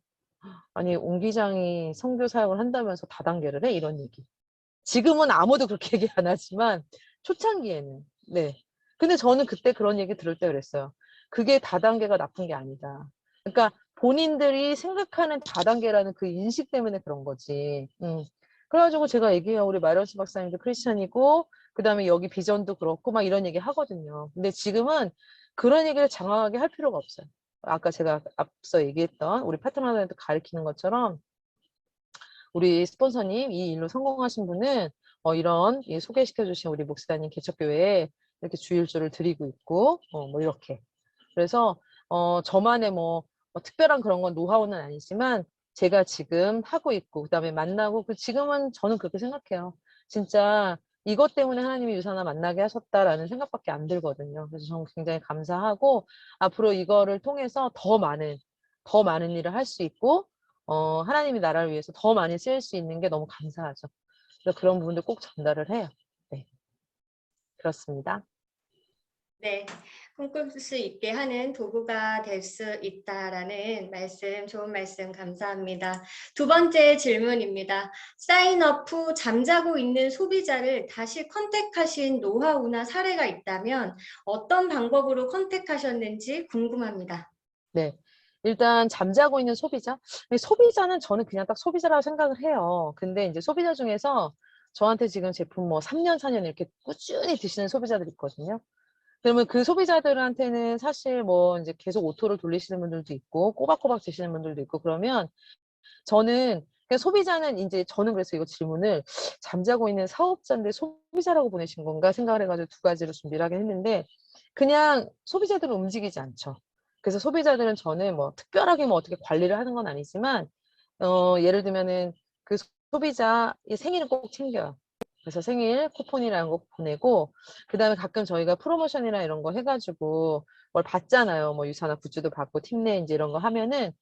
아니 옹기장이 선교 사역을 한다면서 다단계를 해? 이런 얘기. 지금은 아무도 그렇게 얘기 안 하지만 초창기에는 네. 근데 저는 그때 그런 얘기 들을 때 그랬어요. 그게 다단계가 나쁜 게 아니다. 그러니까 본인들이 생각하는 다단계라는 그 인식 때문에 그런 거지. 그래가지고 제가 얘기해요. 우리 마이런스 박사님도 크리스천이고 그다음에 여기 비전도 그렇고 막 이런 얘기 하거든요. 근데 지금은 그런 얘기를 장황하게 할 필요가 없어요. 아까 제가 앞서 얘기했던 우리 파트너들한테 가르치는 것처럼 우리 스폰서님 이 일로 성공하신 분은 이런 소개시켜 주신 우리 목사님 개척교회에 이렇게 주일주를 드리고 있고 뭐 이렇게 그래서 저만의 뭐 특별한 그런 건 노하우는 아니지만 제가 지금 하고 있고 그다음에 만나고 지금은 저는 그렇게 생각해요. 진짜 이것 때문에 하나님이 유사나 만나게 하셨다라는 생각밖에 안 들거든요. 그래서 저는 굉장히 감사하고 앞으로 이거를 통해서 더 많은 일을 할 수 있고 하나님이 나라를 위해서 더 많이 쓰일 수 있는 게 너무 감사하죠. 그래서 그런 부분들 꼭 전달을 해요. 네, 그렇습니다. 네, 꿈꿀 수 있게 하는 도구가 될 수 있다라는 말씀, 좋은 말씀 감사합니다. 두 번째 질문입니다. 사인업 후 잠자고 있는 소비자를 다시 컨택하신 노하우나 사례가 있다면 어떤 방법으로 컨택하셨는지 궁금합니다. 네. 일단 잠자고 있는 소비자. 소비자는 저는 그냥 딱 소비자라고 생각을 해요. 근데 이제 소비자 중에서 저한테 지금 제품 뭐 3년, 4년 이렇게 꾸준히 드시는 소비자들이 있거든요. 그러면 그 소비자들한테는 사실 뭐 이제 계속 오토를 돌리시는 분들도 있고 꼬박꼬박 드시는 분들도 있고 그러면 저는 그냥 소비자는 이제 저는 그래서 이거 질문을 잠자고 있는 사업자인데 소비자라고 보내신 건가 생각을 해가지고 두 가지로 준비를 하긴 했는데 그냥 소비자들은 움직이지 않죠. 그래서 소비자들은 저는 뭐 특별하게 뭐 어떻게 관리를 하는 건 아니지만 예를 들면은 그 소비자의 생일을 꼭 챙겨요. 그래서 생일 쿠폰이라는 거 보내고 그다음에 가끔 저희가 프로모션이나 이런 거 해가지고 뭘 받잖아요. 뭐 유사나 굿즈도 받고 팀내 이제 이런 거 하면은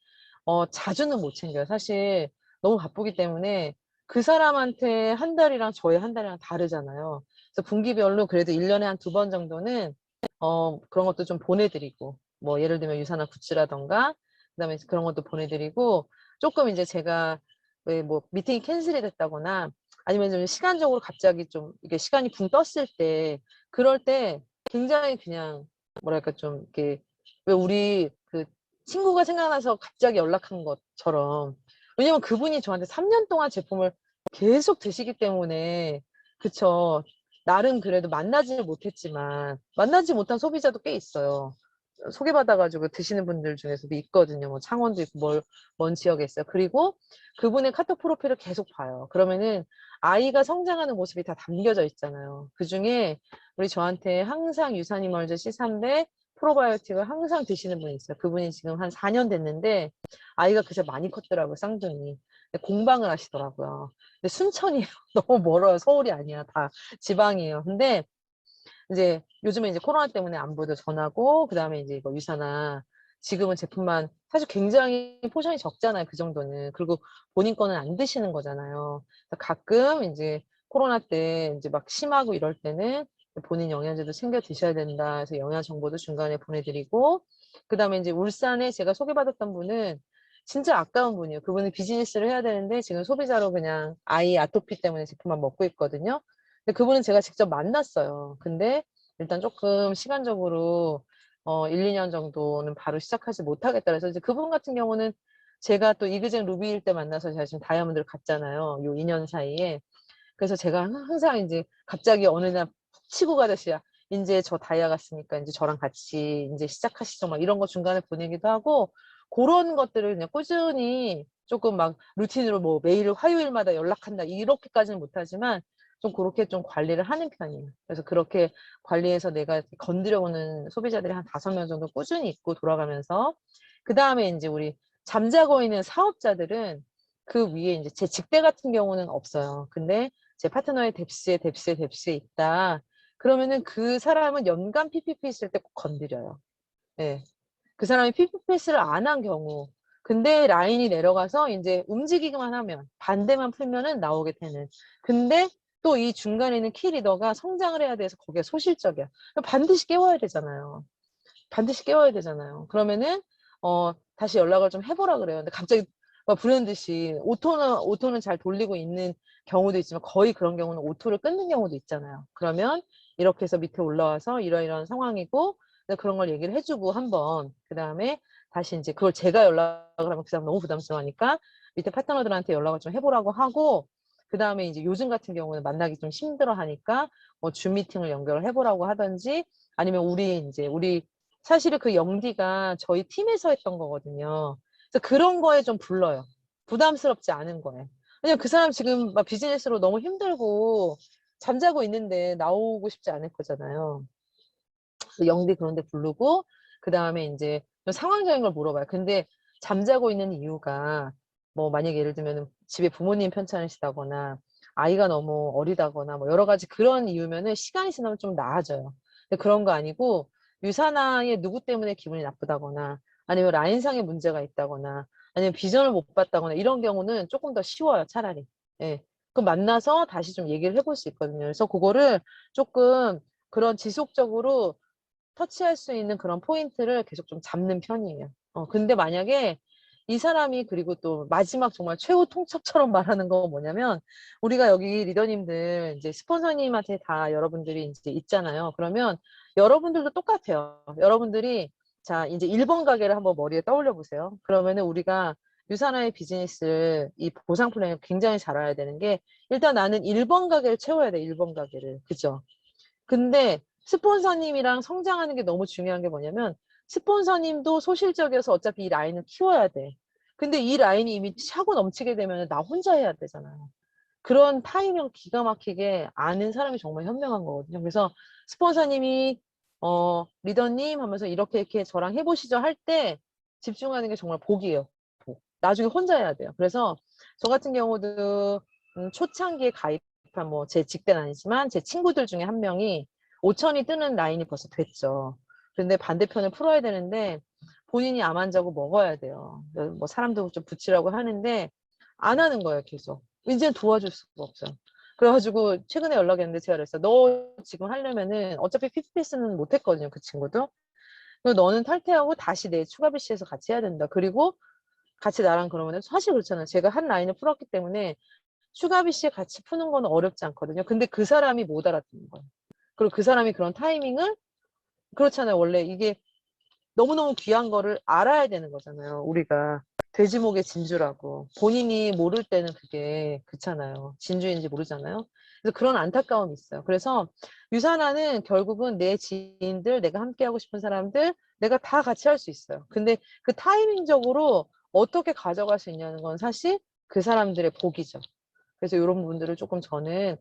자주는 못 챙겨요. 사실 너무 바쁘기 때문에 그 사람한테 한 달이랑 저의 한 달이랑 다르잖아요. 그래서 분기별로 그래도 1년에 한 두 번 정도는 그런 것도 좀 보내드리고 뭐 예를 들면 유사나 굿즈라던가 그다음에 그런 것도 보내드리고 조금 이제 제가 왜 뭐 미팅이 캔슬이 됐다거나 아니면 좀 시간적으로 갑자기 좀 이게 시간이 붕 떴을 때 그럴 때 굉장히 그냥 뭐랄까 좀 이렇게 왜 우리 그 친구가 생각나서 갑자기 연락한 것처럼 왜냐면 그분이 저한테 3년 동안 제품을 계속 드시기 때문에 그쵸. 나름 그래도 만나지 못했지만 만나지 못한 소비자도 꽤 있어요. 소개받아가지고 드시는 분들 중에서도 있거든요. 뭐 창원도 있고 먼 지역에 있어요. 그리고 그분의 카톡 프로필을 계속 봐요. 그러면은 아이가 성장하는 모습이 다 담겨져 있잖아요. 그중에 우리 저한테 항상 유산이멀즈 C300 프로바이오틱을 항상 드시는 분이 있어요. 그분이 지금 한 4년 됐는데 아이가 그새 많이 컸더라고요. 쌍둥이. 근데 공방을 하시더라고요. 근데 순천이에요. 너무 멀어요. 서울이 아니야. 다 지방이에요. 근데 이제 요즘에 이제 코로나 때문에 안부도 전하고 그다음에 이제 이거 유사나 지금은 제품만 사실 굉장히 포션이 적잖아요. 그 정도는. 그리고 본인 거는 안 드시는 거잖아요. 그래서 가끔 이제 코로나 때 이제 막 심하고 이럴 때는 본인 영양제도 챙겨 드셔야 된다. 그래서 영양 정보도 중간에 보내드리고 그다음에 이제 울산에 제가 소개받았던 분은 진짜 아까운 분이에요. 그분은 비즈니스를 해야 되는데 지금 소비자로 그냥 아이 아토피 때문에 제품만 먹고 있거든요. 근데 그분은 제가 직접 만났어요. 근데 일단 조금 시간적으로 1, 2년 정도는 바로 시작하지 못하겠다 그래서 이제 그분 같은 경우는 제가 또 이그젠 루비일 때 만나서 제가 지금 다이아몬드를 갔잖아요. 요 2년 사이에. 그래서 제가 항상 이제 갑자기 어느 날 치고 가듯이 이제 저 다이아 갔으니까 이제 저랑 같이 이제 시작하시죠. 막 이런 거 중간에 보내기도 하고 그런 것들을 그냥 꾸준히 조금 막 루틴으로 뭐 매일 화요일마다 연락한다 이렇게까지는 못하지만 좀 그렇게 좀 관리를 하는 편이에요. 그래서 그렇게 관리해서 내가 건드려오는 소비자들이 한 5명 정도 꾸준히 있고 돌아가면서 그 다음에 이제 우리 잠자고 있는 사업자들은 그 위에 이제 제 직대 같은 경우는 없어요. 근데 제 파트너의 뎁스에 있다. 그러면은 그 사람은 연간 PPP 있을 때 꼭 건드려요. 예. 그 사람이 PPPS를 안 한 경우, 근데 라인이 내려가서 이제 움직이기만 하면, 반대만 풀면은 나오게 되는. 근데 또 이 중간에 있는 키 리더가 성장을 해야 돼서 거기에 소실적이야. 반드시 깨워야 되잖아요. 반드시 깨워야 되잖아요. 그러면은, 다시 연락을 좀 해보라 그래요. 근데 갑자기 막 불현듯이 오토는 잘 돌리고 있는 경우도 있지만 거의 그런 경우는 오토를 끊는 경우도 있잖아요. 그러면 이렇게 해서 밑에 올라와서 이러이러한 상황이고, 그런 걸 얘기를 해주고 한번, 그 다음에 다시 이제 그걸 제가 연락을 하면 그 사람 너무 부담스러우니까 밑에 파트너들한테 연락을 좀 해보라고 하고, 그 다음에 이제 요즘 같은 경우는 만나기 좀 힘들어 하니까 뭐 줌 미팅을 연결을 해보라고 하든지, 아니면 우리 사실은 그 영디가 저희 팀에서 했던 거거든요. 그래서 그런 거에 좀 불러요. 부담스럽지 않은 거에. 왜냐면 그 사람 지금 막 비즈니스로 너무 힘들고 잠자고 있는데 나오고 싶지 않을 거잖아요. 영디 그런 데 부르고, 그 다음에 이제 좀 상황적인 걸 물어봐요. 근데 잠자고 있는 이유가 뭐 만약에 예를 들면 집에 부모님 편찮으시다거나 아이가 너무 어리다거나 뭐 여러 가지 그런 이유면은 시간이 지나면 좀 나아져요. 근데 그런 거 아니고 유산화의 누구 때문에 기분이 나쁘다거나 아니면 라인상의 문제가 있다거나 아니면 비전을 못 봤다거나 이런 경우는 조금 더 쉬워요, 차라리. 예. 그럼 만나서 다시 좀 얘기를 해볼 수 있거든요. 그래서 그거를 조금 그런 지속적으로 터치할 수 있는 그런 포인트를 계속 좀 잡는 편이에요. 근데 만약에 이 사람이 그리고 또 마지막 정말 최후 통첩처럼 말하는 건 뭐냐면 우리가 여기 리더님들 이제 스폰서님한테 다 여러분들이 이제 있잖아요. 그러면 여러분들도 똑같아요. 여러분들이 자, 이제 1번 가게를 한번 머리에 떠올려 보세요. 그러면은 우리가 유산화의 비즈니스를 이 보상 플랜을 굉장히 잘 알아야 되는 게 일단 나는 1번 가게를 채워야 돼. 1번 가게를. 그죠? 근데 스폰서님이랑 성장하는 게 너무 중요한 게 뭐냐면 스폰서님도 소실적이어서 어차피 이 라인을 키워야 돼. 근데 이 라인이 이미 차고 넘치게 되면 나 혼자 해야 되잖아요. 그런 타이밍 기가 막히게 아는 사람이 정말 현명한 거거든요. 그래서 스폰서님이 리더님 하면서 이렇게 저랑 해보시죠 할 때 집중하는 게 정말 복이에요. 복. 나중에 혼자 해야 돼요. 그래서 저 같은 경우도 초창기에 가입한 뭐 제 직대는 아니지만 제 친구들 중에 한 명이 5천이 뜨는 라인이 벌써 됐죠. 근데 반대편을 풀어야 되는데 본인이 암 환자고 먹어야 돼요. 뭐 사람도 좀 붙이라고 하는데 안 하는 거예요, 계속. 이제는 도와줄 수가 없어요. 그래가지고 최근에 연락했는데 제가 그랬어요. 너 지금 하려면은 어차피 PPS는 못했거든요, 그 친구도. 그리고 너는 탈퇴하고 다시 내 추가 BC에서 같이 해야 된다. 그리고 같이 나랑 그러면은 사실 그렇잖아요. 제가 한 라인을 풀었기 때문에 추가 BC 같이 푸는 건 어렵지 않거든요. 근데 그 사람이 못 알아듣는 거예요. 그리고 그 사람이 그런 타이밍을 그렇잖아요. 원래 이게 너무너무 귀한 거를 알아야 되는 거잖아요. 우리가 돼지목의 진주라고. 본인이 모를 때는 그게 그렇잖아요. 진주인지 모르잖아요. 그래서 그런 안타까움이 있어요. 그래서 유산화는 결국은 내 지인들, 내가 함께하고 싶은 사람들, 내가 다 같이 할 수 있어요. 근데 그 타이밍적으로 어떻게 가져갈 수 있냐는 건 사실 그 사람들의 복이죠. 그래서 이런 부분들을 조금 저는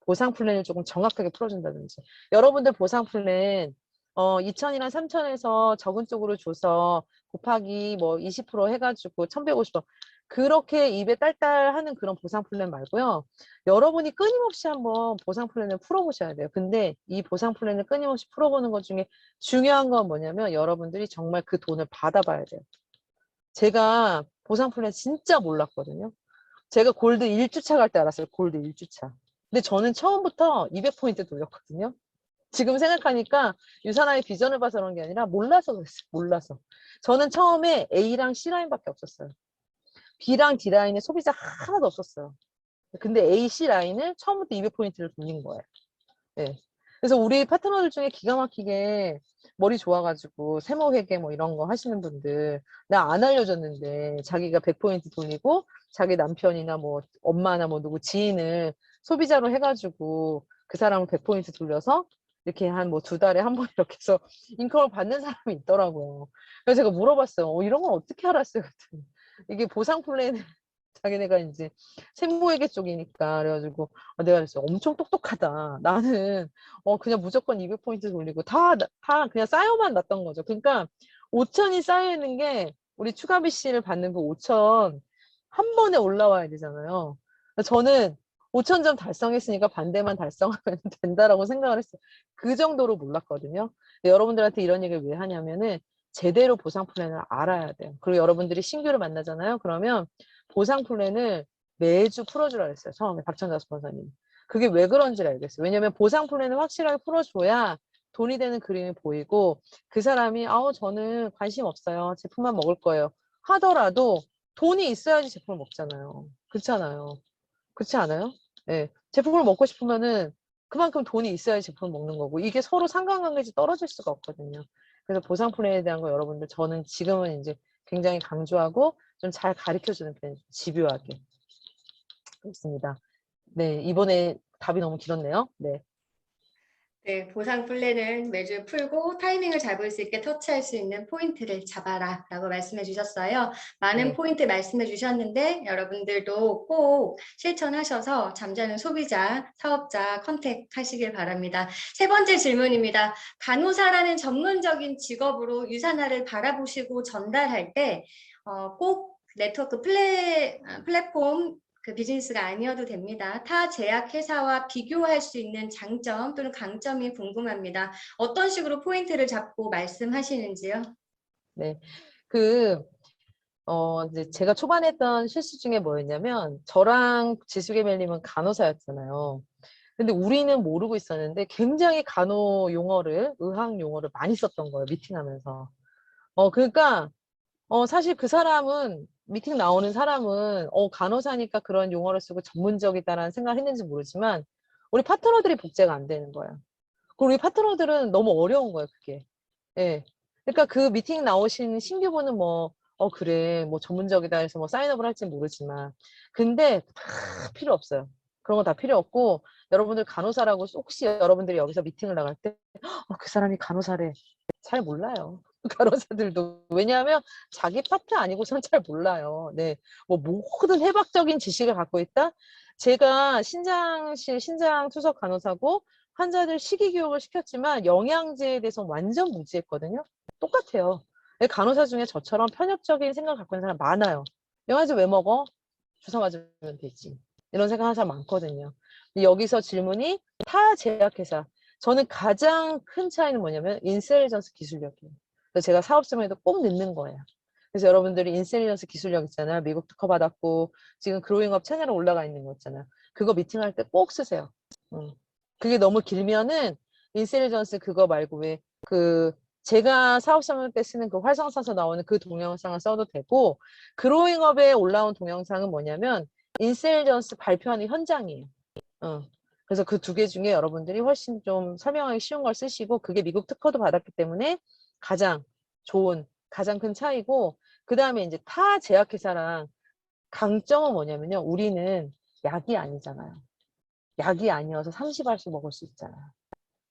보상 플랜을 조금 정확하게 풀어준다든지. 여러분들 보상 플랜 2천이랑 3천에서 적은 쪽으로 줘서 곱하기 뭐 20% 해가지고 1150원. 그렇게 입에 딸딸 하는 그런 보상 플랜 말고요. 여러분이 끊임없이 한번 보상 플랜을 풀어보셔야 돼요. 근데 이 보상 플랜을 끊임없이 풀어보는 것 중에 중요한 건 뭐냐면 여러분들이 정말 그 돈을 받아봐야 돼요. 제가 보상 플랜 진짜 몰랐거든요. 제가 골드 1주차 갈 때 알았어요. 골드 1주차. 근데 저는 처음부터 200포인트 돌렸거든요. 지금 생각하니까 유산화의 비전을 봐서 그런 게 아니라 몰라서 그랬어요. 몰라서. 저는 처음에 A랑 C라인밖에 없었어요. B랑 D라인에 소비자 하나도 없었어요. 근데 A, C라인을 처음부터 200포인트를 돌린 거예요. 네. 그래서 우리 파트너들 중에 기가 막히게 머리 좋아가지고 세모회계 뭐 이런 거 하시는 분들 나 안 알려줬는데 자기가 100포인트 돌리고 자기 남편이나 뭐 엄마나 뭐 누구 지인을 소비자로 해가지고 그 사람을 100포인트 돌려서 이렇게 한 뭐 2달에 한 번 이렇게 해서 인컴을 받는 사람이 있더라고요. 그래서 제가 물어봤어요. 이런 건 어떻게 알았어요? 그랬더니 이게 보상 플랜 자기네가 이제 생모회계 쪽이니까 그래가지고 내가 그랬어요. 엄청 똑똑하다. 나는 그냥 무조건 200포인트 돌리고 다 그냥 쌓여만 놨던 거죠. 그러니까 5천이 쌓여 있는 게 우리 추가 BC를 받는 그 5천 한 번에 올라와야 되잖아요. 저는 5,000점 달성했으니까 반대만 달성하면 된다라고 생각을 했어요. 그 정도로 몰랐거든요. 근데 여러분들한테 이런 얘기를 왜 하냐면은 제대로 보상 플랜을 알아야 돼요. 그리고 여러분들이 신규를 만나잖아요. 그러면 보상 플랜을 매주 풀어주라 그랬어요. 처음에 박천자 스폰서님. 그게 왜 그런지를 알겠어요. 왜냐면 보상 플랜을 확실하게 풀어줘야 돈이 되는 그림이 보이고 그 사람이 아우 저는 관심 없어요. 제품만 먹을 거예요. 하더라도 돈이 있어야지 제품을 먹잖아요. 그렇잖아요. 그렇지 않아요? 예. 제품을 먹고 싶으면은 그만큼 돈이 있어야지 제품을 먹는 거고 이게 서로 상관관계지 떨어질 수가 없거든요. 그래서 보상 플랜에 대한 거 여러분들 저는 지금은 이제 굉장히 강조하고 좀 잘 가르쳐 주는 편이에요. 집요하게. 그렇습니다. 네, 이번에 답이 너무 길었네요. 네. 네, 보상 플랜을 매주 풀고 타이밍을 잡을 수 있게 터치할 수 있는 포인트를 잡아라 라고 말씀해 주셨어요. 많은 네. 포인트 말씀해 주셨는데 여러분들도 꼭 실천하셔서 잠자는 소비자, 사업자 컨택하시길 바랍니다. 세 번째 질문입니다. 간호사라는 전문적인 직업으로 유산화를 바라보시고 전달할 때 꼭 네트워크 플랫폼 그 비즈니스가 아니어도 됩니다. 타 제약회사와 비교할 수 있는 장점 또는 강점이 궁금합니다. 어떤 식으로 포인트를 잡고 말씀하시는지요? 네. 이제 제가 초반에 했던 실수 중에 뭐였냐면, 저랑 지수계멜님은 간호사였잖아요. 근데 우리는 모르고 있었는데, 굉장히 간호 용어를, 의학 용어를 많이 썼던 거예요, 미팅하면서. 그러니까, 사실 그 사람은, 미팅 나오는 사람은, 간호사니까 그런 용어를 쓰고 전문적이다라는 생각을 했는지 모르지만, 우리 파트너들이 복제가 안 되는 거예요. 그리고 우리 파트너들은 너무 어려운 거예요, 그게. 예. 그러니까 그 미팅 나오신 신규분은 뭐, 그래, 뭐 전문적이다 해서 뭐 사인업을 할지 모르지만. 근데 다 필요 없어요. 그런 거 다 필요 없고, 여러분들 간호사라고 혹시 여러분들이 여기서 미팅을 나갈 때, 그 사람이 간호사래. 잘 몰라요. 간호사들도. 왜냐하면 자기 파트 아니고선 잘 몰라요. 네. 뭐 모든 해박적인 지식을 갖고 있다? 제가 신장 투석 간호사고, 환자들 식이교육을 시켰지만 영양제에 대해서 완전 무지했거든요. 똑같아요. 간호사 중에 저처럼 편협적인 생각을 갖고 있는 사람 많아요. 영양제 왜 먹어? 주사 맞으면 되지. 이런 생각하는 사람 많거든요. 근데 여기서 질문이 타 제약회사. 저는 가장 큰 차이는 뭐냐면 인셀리전스 기술력이에요. 그래서 제가 사업성에도 꼭 넣는 거예요. 그래서 여러분들이 인셀리전스 기술력 있잖아요. 미국 특허 받았고 지금 그로잉업 채널에 올라가 있는 거 있잖아요. 그거 미팅할 때 꼭 쓰세요. 그게 너무 길면은 인셀리전스 그거 말고 왜 제가 사업성을 때 쓰는 그 활성산소 나오는 그 동영상을 써도 되고 그로잉업에 올라온 동영상은 뭐냐면 인셀리전스 발표하는 현장이에요. 그래서 그 두 개 중에 여러분들이 훨씬 좀 설명하기 쉬운 걸 쓰시고 그게 미국 특허도 받았기 때문에 가장 좋은 가장 큰 차이고 그 다음에 이제 타 제약회사랑 강점은 뭐냐면요. 우리는 약이 아니잖아요. 약이 아니어서 30알씩 먹을 수 있잖아요.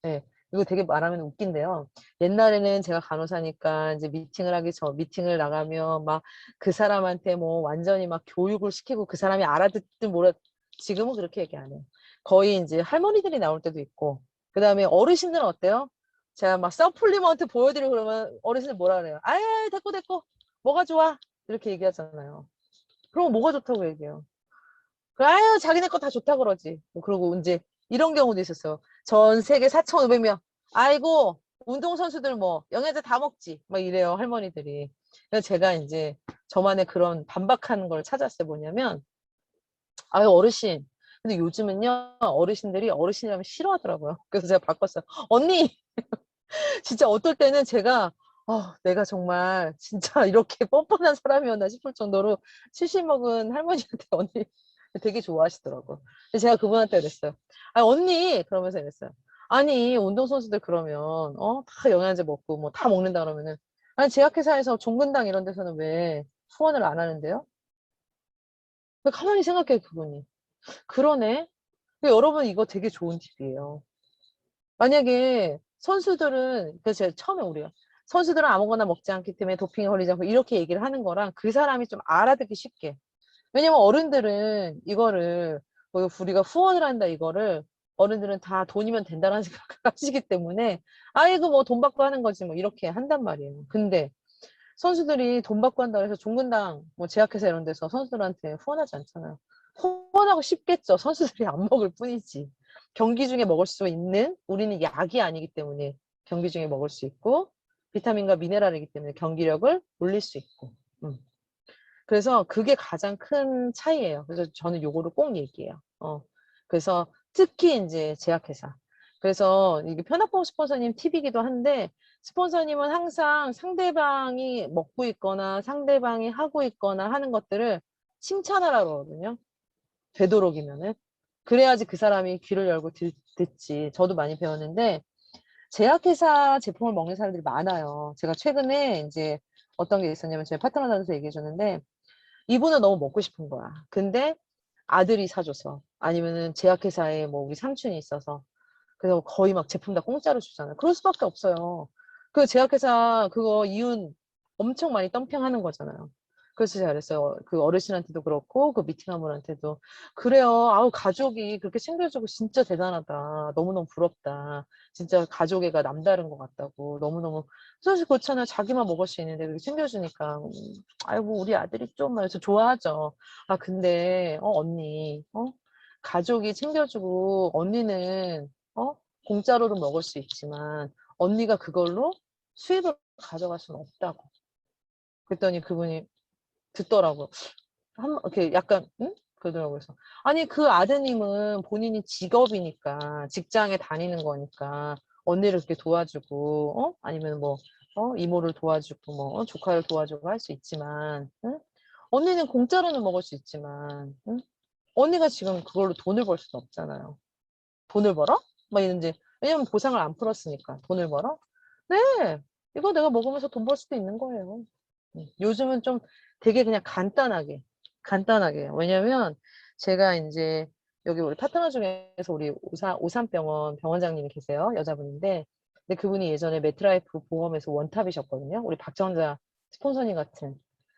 네. 이거 되게 말하면 웃긴데요. 옛날에는 제가 간호사니까 이제 미팅을 나가면 막 그 사람한테 뭐 완전히 막 교육을 시키고 그 사람이 알아듣든 뭐라 지금은 그렇게 얘기 안 해요. 거의 이제 할머니들이 나올 때도 있고 그 다음에 어르신들은 어때요? 제가 막 서플리먼트 보여드리고 그러면 어르신들 뭐라 그래요? 아예 됐고 뭐가 좋아? 이렇게 얘기하잖아요. 그럼 뭐가 좋다고 얘기해요? 아유, 자기네 거 다 좋다 그러지. 뭐 그러고 이제 이런 경우도 있었어요. 전 세계 4,500명. 아이고, 운동선수들 뭐, 영양제 다 먹지. 막 이래요, 할머니들이. 그래서 제가 이제 저만의 그런 반박하는 걸 찾았어요. 뭐냐면, 아유, 어르신. 근데 요즘은요, 어르신들이 어르신이라면 싫어하더라고요. 그래서 제가 바꿨어요. 언니! 진짜 어떨 때는 제가, 내가 정말 진짜 이렇게 뻔뻔한 사람이었나 싶을 정도로 70 먹은 할머니한테 언니 되게 좋아하시더라고요. 근데 제가 그분한테 그랬어요. 아, 언니! 그러면서 이랬어요. 아니, 운동선수들 그러면, 다 영양제 먹고 뭐 다 먹는다 그러면은, 아니, 제약회사에서 종근당 이런 데서는 왜 후원을 안 하는데요? 가만히 생각해, 그분이. 그러네? 근데 여러분, 이거 되게 좋은 팁이에요. 만약에 선수들은, 그래서 제가 처음에 우리가, 선수들은 아무거나 먹지 않기 때문에 도핑에 걸리지 않고 이렇게 얘기를 하는 거랑 그 사람이 좀 알아듣기 쉽게. 왜냐면 어른들은 이거를 뭐 우리가 후원을 한다 이거를 어른들은 다 돈이면 된다는 생각을 하시기 때문에 아이고 뭐 돈 받고 하는 거지 뭐 이렇게 한단 말이에요. 근데 선수들이 돈 받고 한다 해서 종근당 뭐 제약회사 이런 데서 선수들한테 후원하지 않잖아요. 편하고 쉽겠죠. 선수들이 안 먹을 뿐이지. 경기 중에 먹을 수 있는, 우리는 약이 아니기 때문에 경기 중에 먹을 수 있고, 비타민과 미네랄이기 때문에 경기력을 올릴 수 있고. 그래서 그게 가장 큰 차이예요. 그래서 저는 요거를 꼭 얘기해요. 그래서 특히 이제 제약회사. 그래서 이게 편합보험 스폰서님 팁이기도 한데, 스폰서님은 항상 상대방이 먹고 있거나 상대방이 하고 있거나 하는 것들을 칭찬하라고 그러거든요. 되도록이면은. 그래야지 그 사람이 귀를 열고 듣지. 저도 많이 배웠는데, 제약회사 제품을 먹는 사람들이 많아요. 제가 최근에 이제 어떤 게 있었냐면, 제 파트너한테서 얘기해 줬는데, 이분은 너무 먹고 싶은 거야. 근데 아들이 사줘서, 아니면은 제약회사에 뭐 우리 삼촌이 있어서, 그래서 거의 막 제품 다 공짜로 주잖아요. 그럴 수밖에 없어요. 그 제약회사 그거 이윤 엄청 많이 덤핑하는 거잖아요. 그래서 제가 그랬어요. 그 어르신한테도 그렇고 그 미팅한 분한테도 그래요. 아우 가족이 그렇게 챙겨주고 진짜 대단하다. 너무너무 부럽다. 진짜 가족애가 남다른 것 같다고. 너무너무 사실 그렇잖아요. 자기만 먹을 수 있는데 그렇게 챙겨주니까 아이고 우리 아들이 좀 말해서 좋아하죠. 아 근데 언니 가족이 챙겨주고 언니는 공짜로도 먹을 수 있지만 언니가 그걸로 수입을 가져갈 수는 없다고. 그랬더니 그분이 듣더라고요. 이렇게 약간, 응? 그러더라고요. 그래서, 아니, 그 아드님은 본인이 직업이니까, 직장에 다니는 거니까, 언니를 그렇게 도와주고, 아니면 뭐, 이모를 도와주고, 뭐, 조카를 도와주고 할 수 있지만, 응? 언니는 공짜로는 먹을 수 있지만, 응? 언니가 지금 그걸로 돈을 벌 수는 없잖아요. 돈을 벌어? 막 이런지. 왜냐면 보상을 안 풀었으니까. 돈을 벌어? 네. 이거 내가 먹으면서 돈 벌 수도 있는 거예요. 요즘은 좀 되게 그냥 간단하게. 왜냐면 제가 이제 여기 우리 파트너 중에서 우리 오산병원 병원장님이 계세요. 여자분인데. 근데 그분이 예전에 메트라이프 보험에서 원탑이셨거든요. 우리 박정자 스폰서님 같은.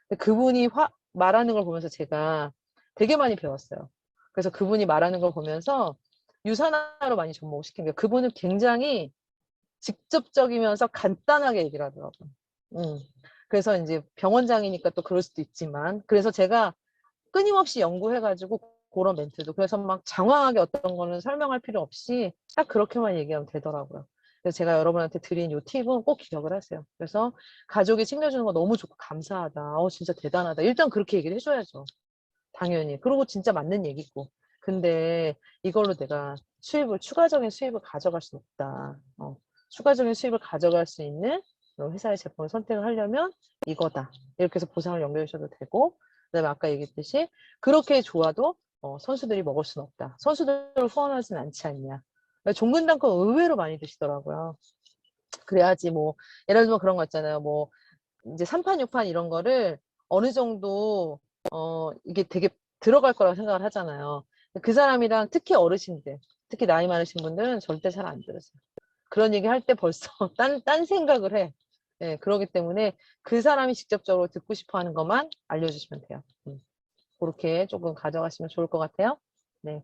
근데 그분이 말하는 걸 보면서 제가 되게 많이 배웠어요. 그래서 그분이 말하는 걸 보면서 유산화로 많이 접목을 시킨 거예요. 그분은 굉장히 직접적이면서 간단하게 얘기를 하더라고요. 음. 그래서 이제 병원장이니까 또 그럴 수도 있지만, 그래서 제가 끊임없이 연구해가지고 그런 멘트도, 그래서 막 장황하게 어떤 거는 설명할 필요 없이 딱 그렇게만 얘기하면 되더라고요. 그래서 제가 여러분한테 드린 이 팁은 꼭 기억을 하세요. 그래서 가족이 챙겨주는 거 너무 좋고 감사하다. 진짜 대단하다. 일단 그렇게 얘기를 해줘야죠. 당연히. 그리고 진짜 맞는 얘기고. 근데 이걸로 내가 추가적인 수입을 가져갈 수 없다. 추가적인 수입을 가져갈 수 있는 그런 회사의 제품을 선택을 하려면 이거다. 이렇게 해서 보상을 연결해 주셔도 되고, 그다음에 아까 얘기했듯이 그렇게 좋아도 선수들이 먹을 수는 없다. 선수들을 후원하지는 않지 않냐. 그러니까 종근당권 의외로 많이 드시더라고요. 그래야지 뭐 예를 들면 그런 거 있잖아요. 뭐 이제 3판, 6판 이런 거를 어느 정도 이게 되게 들어갈 거라고 생각을 하잖아요. 그 사람이랑 특히 어르신들, 특히 나이 많으신 분들은 절대 잘 안 들으세요. 그런 얘기 할 때 벌써 딴 생각을 해. 예, 그러기 때문에 그 사람이 직접적으로 듣고 싶어 하는 것만 알려주시면 돼요. 그렇게 조금 가져가시면 좋을 것 같아요. 네.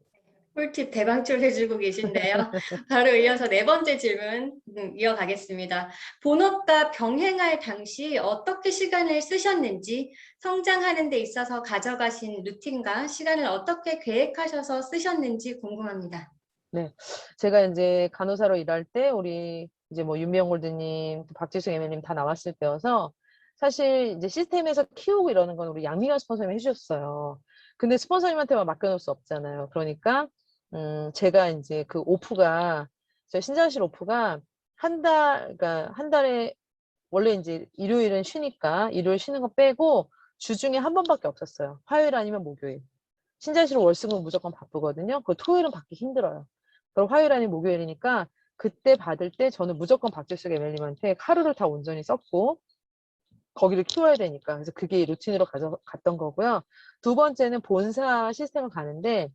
꿀팁 대방출 해주고 계신데요. 바로 이어서 네 번째 질문 이어가겠습니다. 본업과 병행할 당시 어떻게 시간을 쓰셨는지, 성장하는 데 있어서 가져가신 루틴과 시간을 어떻게 계획하셔서 쓰셨는지 궁금합니다. 네. 제가 이제 간호사로 일할 때 우리 이제 뭐 윤미영 골드님, 박지수 ML님 다 나왔을 때여서 사실 이제 시스템에서 키우고 이러는 건 우리 양미경 스폰서님이 해주셨어요. 근데 스폰서님한테만 맡겨놓을 수 없잖아요. 그러니까 제가 이제 그 오프가 저 신장실 오프가 그러니까 한 달에 원래 이제 일요일은 쉬니까 일요일 쉬는 거 빼고 주중에 한 번밖에 없었어요. 화요일 아니면 목요일. 신장실은 월수금 무조건 바쁘거든요. 그 토요일은 받기 힘들어요. 그럼 화요일 아니면 목요일이니까 그때 받을 때 저는 무조건 박재숙 ML님한테 하루를 다 온전히 썼고 거기를 키워야 되니까. 그래서 그게 루틴으로 갔던 거고요. 두 번째는 본사 시스템을 가는데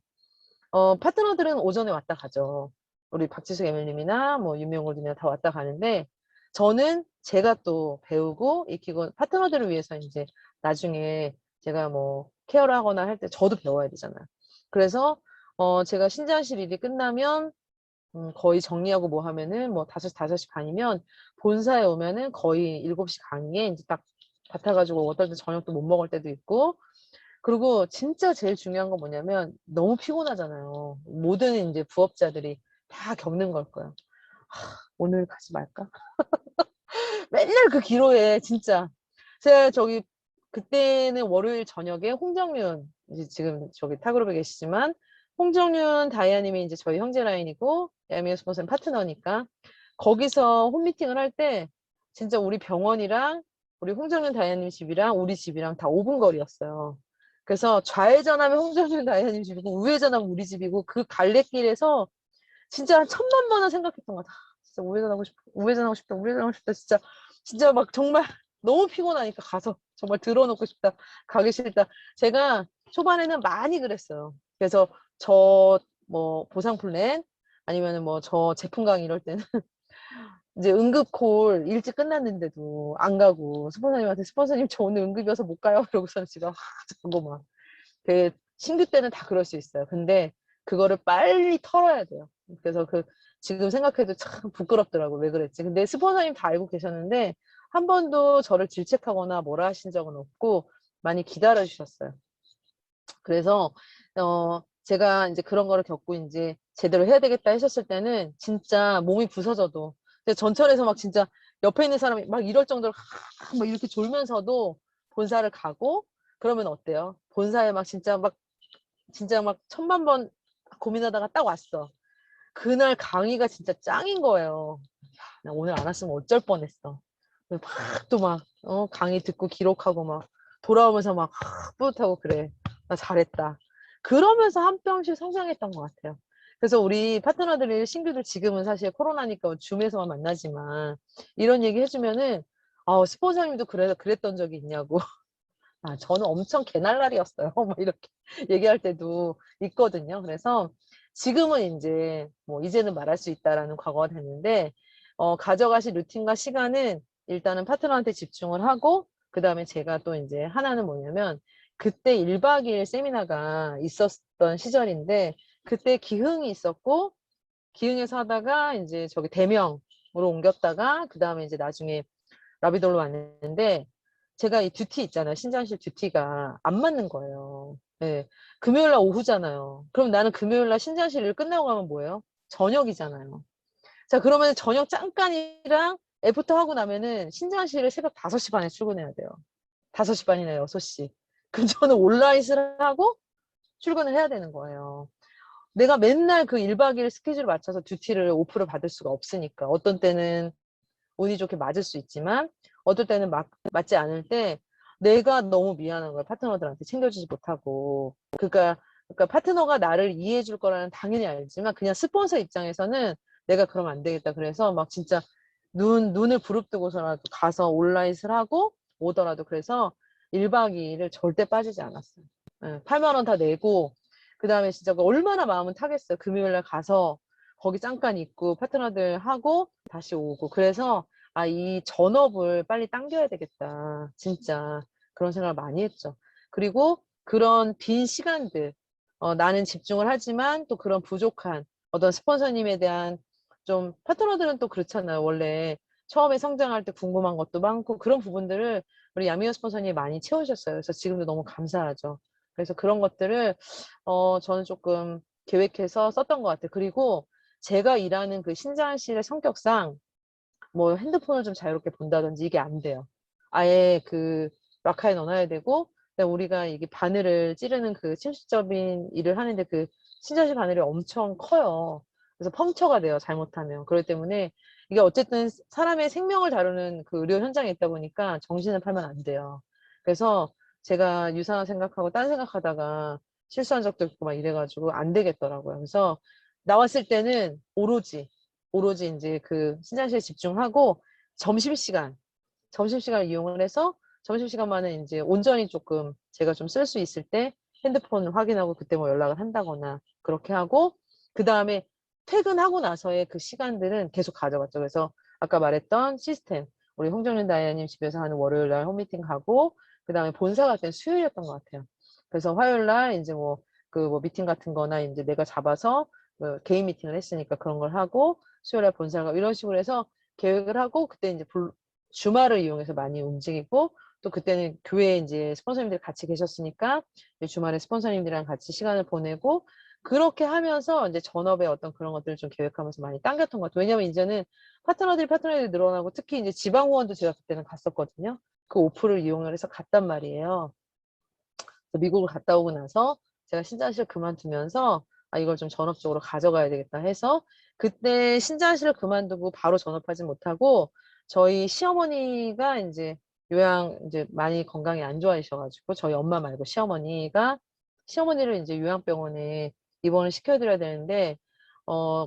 파트너들은 오전에 왔다 가죠. 우리 박지숙 ML님이나 뭐 윤명골님이나 다 왔다 가는데 저는 제가 또 배우고 익히고 파트너들을 위해서 이제 나중에 제가 뭐 케어를 하거나 할 때 저도 배워야 되잖아요. 그래서 제가 신장실 일이 끝나면 거의 정리하고 뭐 하면은 뭐 5시 반이면 본사에 오면은 거의 7시 강의에 이제 딱 같아가지고 어떨 때 저녁도 못 먹을 때도 있고 그리고 진짜 제일 중요한 건 뭐냐면 너무 피곤하잖아요. 모든 이제 부업자들이 다 겪는 걸 거예요. 오늘 가지 말까? 맨날 그 기로에 진짜. 제가 저기 그때는 월요일 저녁에 홍정윤 이제 지금 저기 타그룹에 계시지만 홍정윤 다이아님이 이제 저희 형제 라인이고 야미오 스폰서는 파트너니까 거기서 홈미팅을 할 때 진짜 우리 병원이랑 우리 홍정윤 다이아님 집이랑 우리 집이랑 다 5분 거리였어요. 그래서 좌회전하면 홍정윤 다이아님 집이고 우회전하면 우리 집이고 그 갈래길에서 진짜 한 1000만 번은 생각했던 것 같아. 진짜 우회전하고 싶다, 우회전하고 싶다, 우회전하고 싶다. 진짜, 진짜 막 정말 너무 피곤하니까 가서 정말 들어놓고 싶다, 가기 싫다. 제가 초반에는 많이 그랬어요. 그래서 저 뭐 보상 플랜 아니면은 뭐 저 제품 강의 이럴 때는 이제 응급 콜 일찍 끝났는데도 안 가고 스폰서님한테 스폰서님 저 오늘 응급이어서 못 가요. 이러고서는 제가 자고 막 그 신규 때는 다 그럴 수 있어요. 근데 그거를 빨리 털어야 돼요. 그래서 그 지금 생각해도 참 부끄럽더라고. 왜 그랬지? 근데 스폰서님 다 알고 계셨는데 한 번도 저를 질책하거나 뭐라 하신 적은 없고 많이 기다려 주셨어요. 그래서 제가 이제 그런 거를 겪고 이제 제대로 해야 되겠다 하셨을 때는 진짜 몸이 부서져도 근데 전철에서 막 진짜 옆에 있는 사람이 막 이럴 정도로 막 이렇게 졸면서도 본사를 가고 그러면 어때요? 본사에 막 진짜 막 1000만 번 고민하다가 딱 왔어. 그날 강의가 진짜 짱인 거예요. 나 오늘 안 왔으면 어쩔 뻔했어. 강의 듣고 기록하고 막 돌아오면서 막 뿌듯하고 그래. 나 잘했다. 그러면서 한 뼘씩 성장했던 것 같아요. 그래서 우리 파트너들이 신규들 지금은 사실 코로나니까 줌에서만 만나지만 이런 얘기 해주면은 스폰서님도 그랬던 적이 있냐고. 아, 저는 엄청 개날라리였어요. 막 이렇게 얘기할 때도 있거든요. 그래서 지금은 이제 뭐 이제는 말할 수 있다라는 과거가 됐는데 가져가실 루틴과 시간은 일단은 파트너한테 집중을 하고 그다음에 제가 또 이제 하나는 뭐냐면 그때 1박 2일 세미나가 있었던 시절인데 그때 기흥이 있었고 기흥에서 하다가 이제 저기 대명으로 옮겼다가 그다음에 이제 나중에 라비돌로 왔는데 제가 이 듀티 있잖아요. 신장실 듀티가 안 맞는 거예요. 예. 금요일 날 오후잖아요. 그럼 나는 금요일 날 신장실 일 끝나고 가면 뭐예요? 저녁이잖아요. 자, 그러면 저녁 잠깐이랑 애프터 하고 나면은 신장실을 새벽 5시 반에 출근해야 돼요. 5시 반이나 6시. 그럼 저는 온라인을 하고 출근을 해야 되는 거예요. 내가 맨날 그 1박 2일 스케줄 맞춰서 듀티를 오프를 받을 수가 없으니까. 어떤 때는 운이 좋게 맞을 수 있지만 어떨 때는 맞지 않을 때 내가 너무 미안한 거야. 파트너들한테 챙겨주지 못하고. 그러니까 파트너가 나를 이해해 줄 거라는 당연히 알지만 그냥 스폰서 입장에서는 내가 그러면 안 되겠다. 그래서 막 진짜 눈을 부릅뜨고서라도 가서 온라인을 하고 오더라도 그래서 1박 2일을 절대 빠지지 않았어요. 8만 원 다 내고 그다음에 진짜 얼마나 마음은 타겠어요. 금요일 날 가서 거기 잠깐 있고 파트너들 하고 다시 오고 그래서 이 전업을 빨리 당겨야 되겠다. 진짜 그런 생각을 많이 했죠. 그리고 그런 빈 시간들 나는 집중을 하지만 또 그런 부족한 어떤 스폰서님에 대한 좀 파트너들은 또 그렇잖아요. 원래 처음에 성장할 때 궁금한 것도 많고 그런 부분들을 우리 야미오 스폰서님이 많이 채워주셨어요. 그래서 지금도 너무 감사하죠. 그래서 그런 것들을 저는 조금 계획해서 썼던 것 같아요. 그리고 제가 일하는 그 신장실의 성격상 뭐 핸드폰을 좀 자유롭게 본다든지 이게 안 돼요. 아예 그 락카에 넣어놔야 되고 그다음에 우리가 이게 바늘을 찌르는 그 침식적인 일을 하는데 그 신장실 바늘이 엄청 커요. 그래서 펑처가 돼요. 잘못하면. 그렇기 때문에 이게 어쨌든 사람의 생명을 다루는 그 의료 현장에 있다 보니까 정신을 팔면 안 돼요. 그래서 제가 유산화 생각하고 딴 생각하다가 실수한 적도 있고 막 이래가지고 안 되겠더라고요. 그래서 나왔을 때는 오로지 이제 그 신장실에 집중하고 점심시간을 이용을 해서 점심시간만은 이제 온전히 조금 제가 좀 쓸 수 있을 때 핸드폰을 확인하고 그때 뭐 연락을 한다거나 그렇게 하고 그 다음에 퇴근하고 나서의 그 시간들은 계속 가져갔죠. 그래서 아까 말했던 시스템 우리 홍정윤 다이아님 집에서 하는 월요일 날 홈미팅 가고 그 다음에 본사 갈 때는 수요일이었던 것 같아요. 그래서 화요일 날 이제 뭐 미팅 같은 거나 이제 내가 잡아서 개인 미팅을 했으니까 그런 걸 하고 수요일에 본사가 이런 식으로 해서 계획을 하고 그때 이제 주말을 이용해서 많이 움직이고 또 그때는 교회에 이제 스폰서님들이 같이 계셨으니까 주말에 스폰서님들이랑 같이 시간을 보내고 그렇게 하면서 이제 전업의 어떤 그런 것들을 좀 계획하면서 많이 당겼던 것 같아요. 왜냐면 이제는 파트너들이 늘어나고 특히 이제 지방 후원도 제가 그때는 갔었거든요. 그 오프를 이용을 해서 갔단 말이에요. 미국을 갔다 오고 나서 제가 신자실 그만두면서 아, 이걸 좀 전업적으로 가져가야 되겠다 해서 그때 신자실을 그만두고 바로 전업하지 못하고 저희 시어머니가 이제 요양 이제 많이 건강이 안 좋아지셔가지고 저희 엄마 말고 시어머니를 이제 요양병원에 입원을 시켜드려야 되는데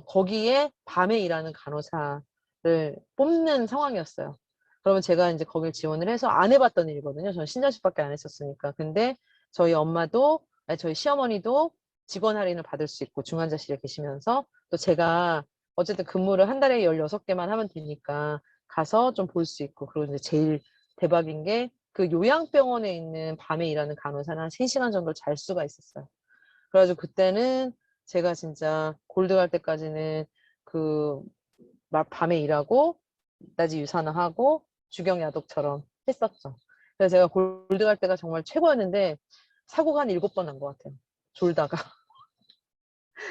거기에 밤에 일하는 간호사를 뽑는 상황이었어요. 그러면 제가 이제 거길 지원을 해서 안 해봤던 일이거든요. 저는 신자실밖에 안 했었으니까. 근데 저희 엄마도, 아니, 저희 시어머니도 직원 할인을 받을 수 있고, 중환자실에 계시면서, 또 제가 어쨌든 근무를 한 달에 16개만 하면 되니까 가서 좀 볼 수 있고, 그리고 이제 제일 대박인 게 그 요양병원에 있는 밤에 일하는 간호사는 한 3시간 정도 잘 수가 있었어요. 그래가지고 그때는 제가 진짜 골드 갈 때까지는 그 막 밤에 일하고, 낮에 유산하고, 주경야독처럼 했었죠. 그래서 제가 골드 갈 때가 정말 최고였는데, 사고가 한 7번 난 것 같아요. 졸다가.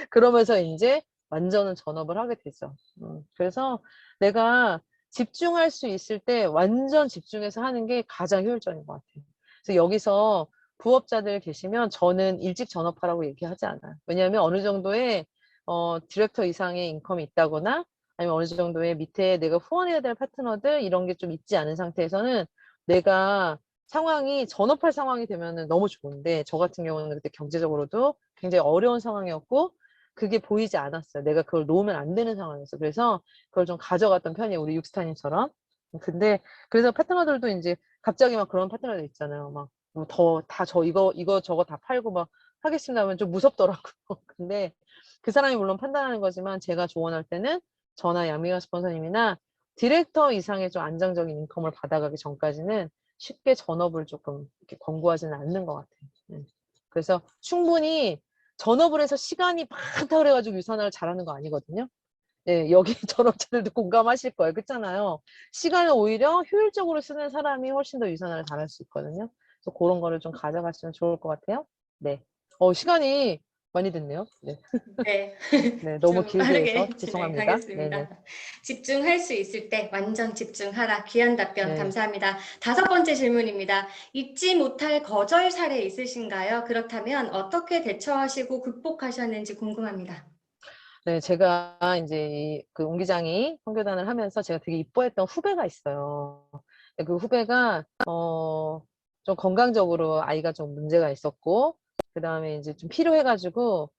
그러면서 이제 완전한 전업을 하게 되죠. 그래서 내가 집중할 수 있을 때 완전 집중해서 하는 게 가장 효율적인 것 같아요. 그래서 여기서 부업자들 계시면 저는 일찍 전업하라고 얘기하지 않아요. 왜냐하면 어느 정도의 디렉터 이상의 인컴이 있다거나 아니면 어느 정도의 밑에 내가 후원해야 될 파트너들 이런 게 좀 있지 않은 상태에서는 내가 상황이 전업할 상황이 되면은 너무 좋은데 저 같은 경우는 그때 경제적으로도 굉장히 어려운 상황이었고 그게 보이지 않았어요. 내가 그걸 놓으면 안 되는 상황이었어. 그래서 그걸 좀 가져갔던 편이에요. 우리 육스타님처럼. 근데 그래서 파트너들도 이제 갑자기 막 그런 파트너들 있잖아요. 막 뭐 이거 저거 다 팔고 막 하겠습니다 하면 좀 무섭더라고요. 근데 그 사람이 물론 판단하는 거지만 제가 조언할 때는 저나 양미가 스폰서님이나 디렉터 이상의 좀 안정적인 인컴을 받아가기 전까지는 쉽게 전업을 조금 이렇게 권고하지는 않는 것 같아요. 그래서 충분히 전업을 해서 시간이 많다 그래가지고 유산화를 잘하는 거 아니거든요. 예, 여기 전업자들도 공감하실 거예요. 그렇잖아요. 시간을 오히려 효율적으로 쓰는 사람이 훨씬 더 유산화를 잘할 수 있거든요. 그래서 그런 거를 좀 가져갔으면 좋을 것 같아요. 네. 시간이 많이 됐네요. 네. 네. 네, 너무 좀 길게 해서 빠르게 죄송합니다. 네네. 진행하겠습니다. 집중할 수 있을 때 완전 집중하라. 귀한 답변 네. 감사합니다. 5번째 질문입니다. 잊지 못할 거절 사례 있으신가요? 그렇다면 어떻게 대처하시고 극복하셨는지 궁금합니다. 네, 제가 이제 그 옹기장이 선교단을 하면서 제가 되게 이뻐했던 후배가 있어요. 그 후배가 좀 건강적으로 아이가 좀 문제가 있었고 그 다음에 이제 좀 필요해가지고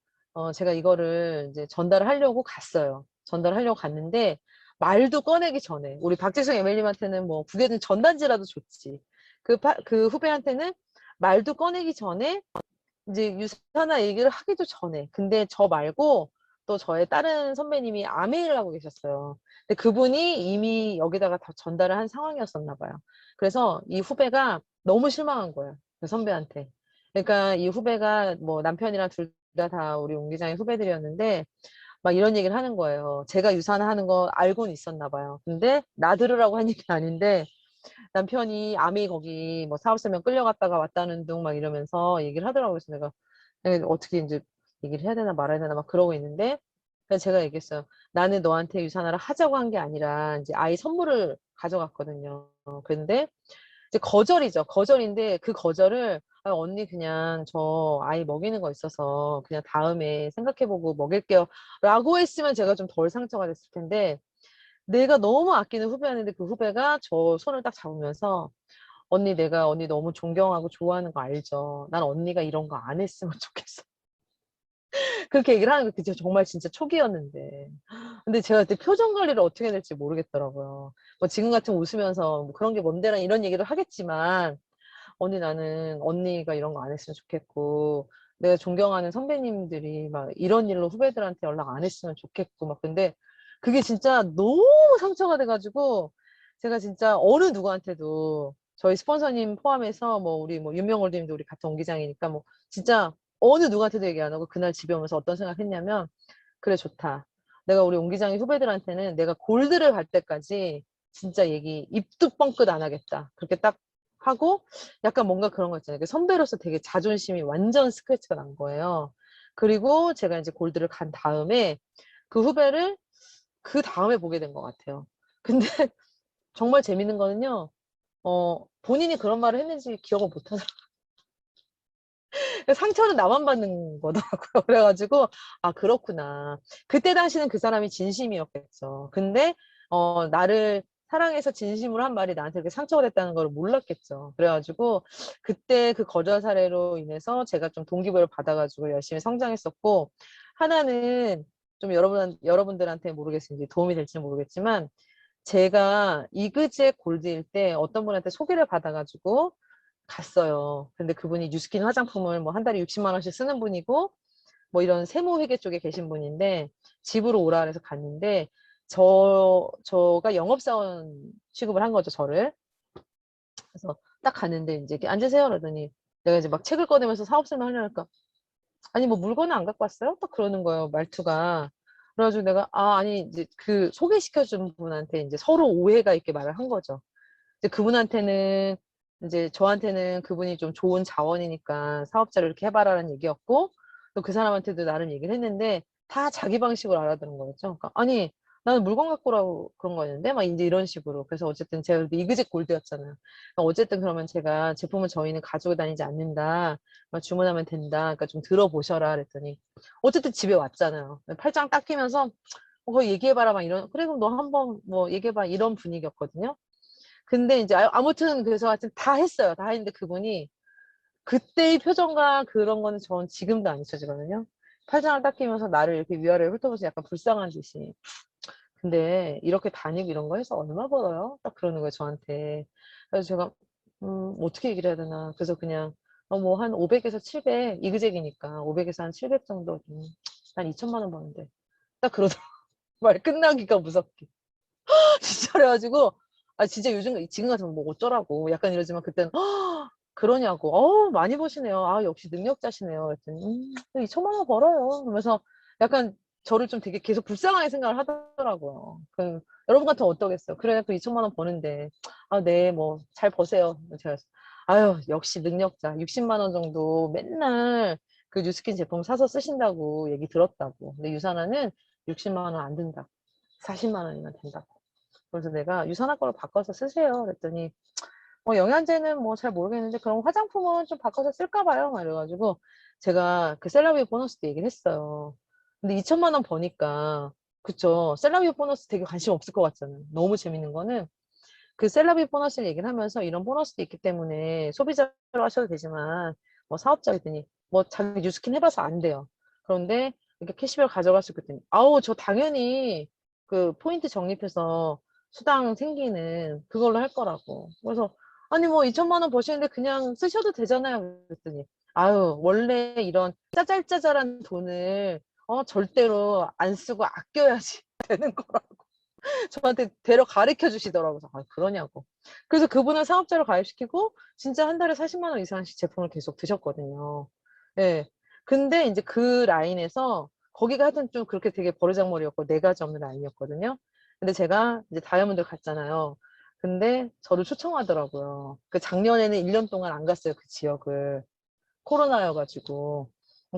제가 이거를 이제 전달을 하려고 갔어요. 전달하려고 갔는데 말도 꺼내기 전에 우리 박재성 ML님한테는 뭐 국외든 전단지라도 줬지. 그 후배한테는 말도 꺼내기 전에 이제 유산화 얘기를 하기도 전에. 근데 저 말고 또 저의 다른 선배님이 아메이를 하고 계셨어요. 근데 그분이 이미 여기다가 다 전달을 한 상황이었었나 봐요. 그래서 이 후배가 너무 실망한 거예요. 그 선배한테. 그러니까 이 후배가 뭐 남편이랑 둘 다 우리 옹기장의 후배들이었는데 막 이런 얘기를 하는 거예요. 제가 유산하는 거 알고는 있었나 봐요. 근데 나 들으라고 한 얘기 아닌데 남편이 아미 거기 뭐 사업설명 끌려갔다가 왔다는 둥 막 이러면서 얘기를 하더라고요. 그래서 내가 어떻게 이제 얘기를 해야 되나 말아야 되나 막 그러고 있는데 그래서 제가 얘기했어요. 나는 너한테 유산화를 하자고 한 게 아니라 이제 아이 선물을 가져갔거든요. 근데 이제 거절이죠. 거절인데 그 거절을 아, 언니 그냥 저 아이 먹이는 거 있어서 그냥 다음에 생각해보고 먹일게요. 라고 했으면 제가 좀 덜 상처가 됐을 텐데 내가 너무 아끼는 후배였는데 그 후배가 저 손을 딱 잡으면서 언니 내가 언니 너무 존경하고 좋아하는 거 알죠? 난 언니가 이런 거 안 했으면 좋겠어. 그렇게 얘기를 하는 게 그때 정말 진짜 초기였는데. 근데 제가 그때 표정 관리를 어떻게 해야 될지 모르겠더라고요. 뭐 지금 같으면 웃으면서 뭐 그런 게 뭔데랑 이런 얘기를 하겠지만 언니 나는 언니가 이런 거 안 했으면 좋겠고 내가 존경하는 선배님들이 막 이런 일로 후배들한테 연락 안 했으면 좋겠고 막 근데 그게 진짜 너무 상처가 돼가지고 제가 진짜 어느 누구한테도 저희 스폰서님 포함해서 뭐 우리 뭐 윤명월님도 우리 같은 옹기장이니까 뭐 진짜 어느 누구한테도 얘기 안 하고 그날 집에 오면서 어떤 생각했냐면 그래 좋다. 내가 우리 옹기장이 후배들한테는 내가 골드를 갈 때까지 진짜 얘기 입도 뻥끗 안 하겠다. 그렇게 딱 하고 약간 뭔가 그런 거 있잖아요. 선배로서 되게 자존심이 완전 스크래치가 난 거예요. 그리고 제가 이제 골드를 간 다음에 그 후배를 그 다음에 보게 된 것 같아요. 근데 정말 재밌는 거는요. 본인이 그런 말을 했는지 기억을 못 하더라고요. 상처는 나만 받는 거더라고요. 그래 가지고 '아 그렇구나.' 그때 당시는 그 사람이 진심이었겠죠. 근데 나를 사랑해서 진심으로 한 말이 나한테 그렇게 상처가 됐다는 걸 몰랐겠죠. 그래 가지고 그때 그 거절 사례로 인해서 제가 좀 동기부여를 받아 가지고 열심히 성장했었고, 하나는 좀 여러분들한테 모르겠는지 도움이 될지는 모르겠지만, 제가 이그제 골드일 때 어떤 분한테 소개를 받아 가지고 갔어요. 근데 그분이 뉴스킨 화장품을 뭐 한 달에 60만 원씩 쓰는 분이고, 뭐 이런 세무회계 쪽에 계신 분인데 집으로 오라 그래서 갔는데, 저가 영업사원 취급을 한 거죠, 저를. 그래서 딱 갔는데 인제 이렇게 "앉으세요." 그러더니 내가 이제 막 책을 꺼내면서 사업 설명하려니까 "아니 뭐 물건을 안 갖고 왔어요?" 딱 그러는 거예요, 말투가. 그래 가지고 내가 아니 이제 그 소개시켜 준 분한테 인제 서로 오해가 있게 말을 한 거죠. 이제 그분한테는 인제 저한테는 그분이 좀 좋은 자원이니까 "사업자를 이렇게 해 봐라."라는 얘기였고, 또 그 사람한테도 나름 얘기를 했는데 다 자기 방식으로 알아들은 거였죠. 그러니까 "아니 나는 물건 갖고 오라고 그런 거였는데." 막 인제 이런 식으로. 그래서 어쨌든 제가 그래도 이그젝 골드였잖아요. 어쨌든 그러면 제가 "제품을 저희는 가지고 다니지 않는다. 주문하면 된다. 그러니까 좀 들어보셔라." 그랬더니 어쨌든 집에 왔잖아요. 팔짱 딱 끼면서 그거 얘기해 봐라." 막 이런, "그래 그럼 너 한번 뭐 얘기해 봐." 이런 분위기였거든요. 근데 인제 아무튼 그래서 하여튼 다 했어요. 다 했는데 그분이 그때의 표정과 그런 거는 전 지금도 안 잊혀지거든요. 팔짱을 딱 끼면서 나를 이렇게 위아래로 훑어보면서 약간 불쌍한 듯이 "근데 이렇게 다니고 이런 거 해서 얼마 벌어요?" 딱 그러는 거예요, 저한테. 그래서 제가 어떻게 얘기를 해야 되나. 그래서 그냥 뭐 한 500 에서 700, 이그젝이니까 500 에서 한 700 정도, 한 2천만 원 버는데. 딱 그러더라고요. 말 끝나기가 무섭게. 진짜 그래 가지고 진짜 요즘 지금 같으면 뭐 어쩌라고 약간 이러지만 그때는 그러냐고. 많이 버시네요. 역시 능력자시네요." 그랬더니 "네 2천만 원 벌어요." 그러면서 약간 저를 좀 되게 계속 불쌍하게 생각을 하더라고요. 여러분 같으면 어떠겠어요. "그래 그 2천만 원 버는데." 네. 뭐 잘 버세요." 제가 아유 역시 능력자. 60만 원 정도 맨날 그 뉴스킨 제품 사서 쓰신다고 얘기 들었다고. 근데 유산화는 60만 원 안 든다고. 40만 원이면 된다고. 그래서 내가 "유산화 거로 바꿔서 쓰세요." 그랬더니 영양제는 뭐 잘 모르겠는데 그럼 화장품은 좀 바꿔서 쓸까 봐요." 막 이래 가지고 제가 그 셀러리온 보너스 때 얘기를 했어요. 근데 2천만 원 버니까, 그쵸. 셀러리온 보너스 되게 관심 없을 것 같잖아요. 너무 재밌는 거는 그 셀러리 보너스를 얘기를 하면서 "이런 보너스도 있기 때문에 소비자로 하셔도 되지만 뭐 사업자." 했더니 뭐 자기 뉴스킨 해 봐서 안 돼요. 그런데 이렇게 캐시백을 가져갈 수 있거든요. 아우 저 당연히 그 포인트 적립해서 수당 생기는 그걸로 할 거라고. 그래서 "아니 뭐 2천만 원 버시는데 그냥 쓰셔도 되잖아요." 그랬더니 "아유 원래 이런 짜잘짜잘한 돈을 절대로 안 쓰고 아껴야지 되는 거라고." 저한테 대러 가르쳐 주시더라고요. 그래서 그러냐고. 그래서 그분은 사업자로 가입시키고 진짜 한 달에 40만 원 이상씩 제품을 계속 드셨거든요. 예. 근데 인제 그 라인에서 거기가 하여튼 좀 그렇게 되게 버르장머리였고 네 가지 없는 라인이었거든요. 근데 제가 이제 다이아몬드를 갔잖아요. 근데 저를 초청하더라고요. 작년에는 1년 동안 안 갔어요, 그 지역을. 코로나여 가지고.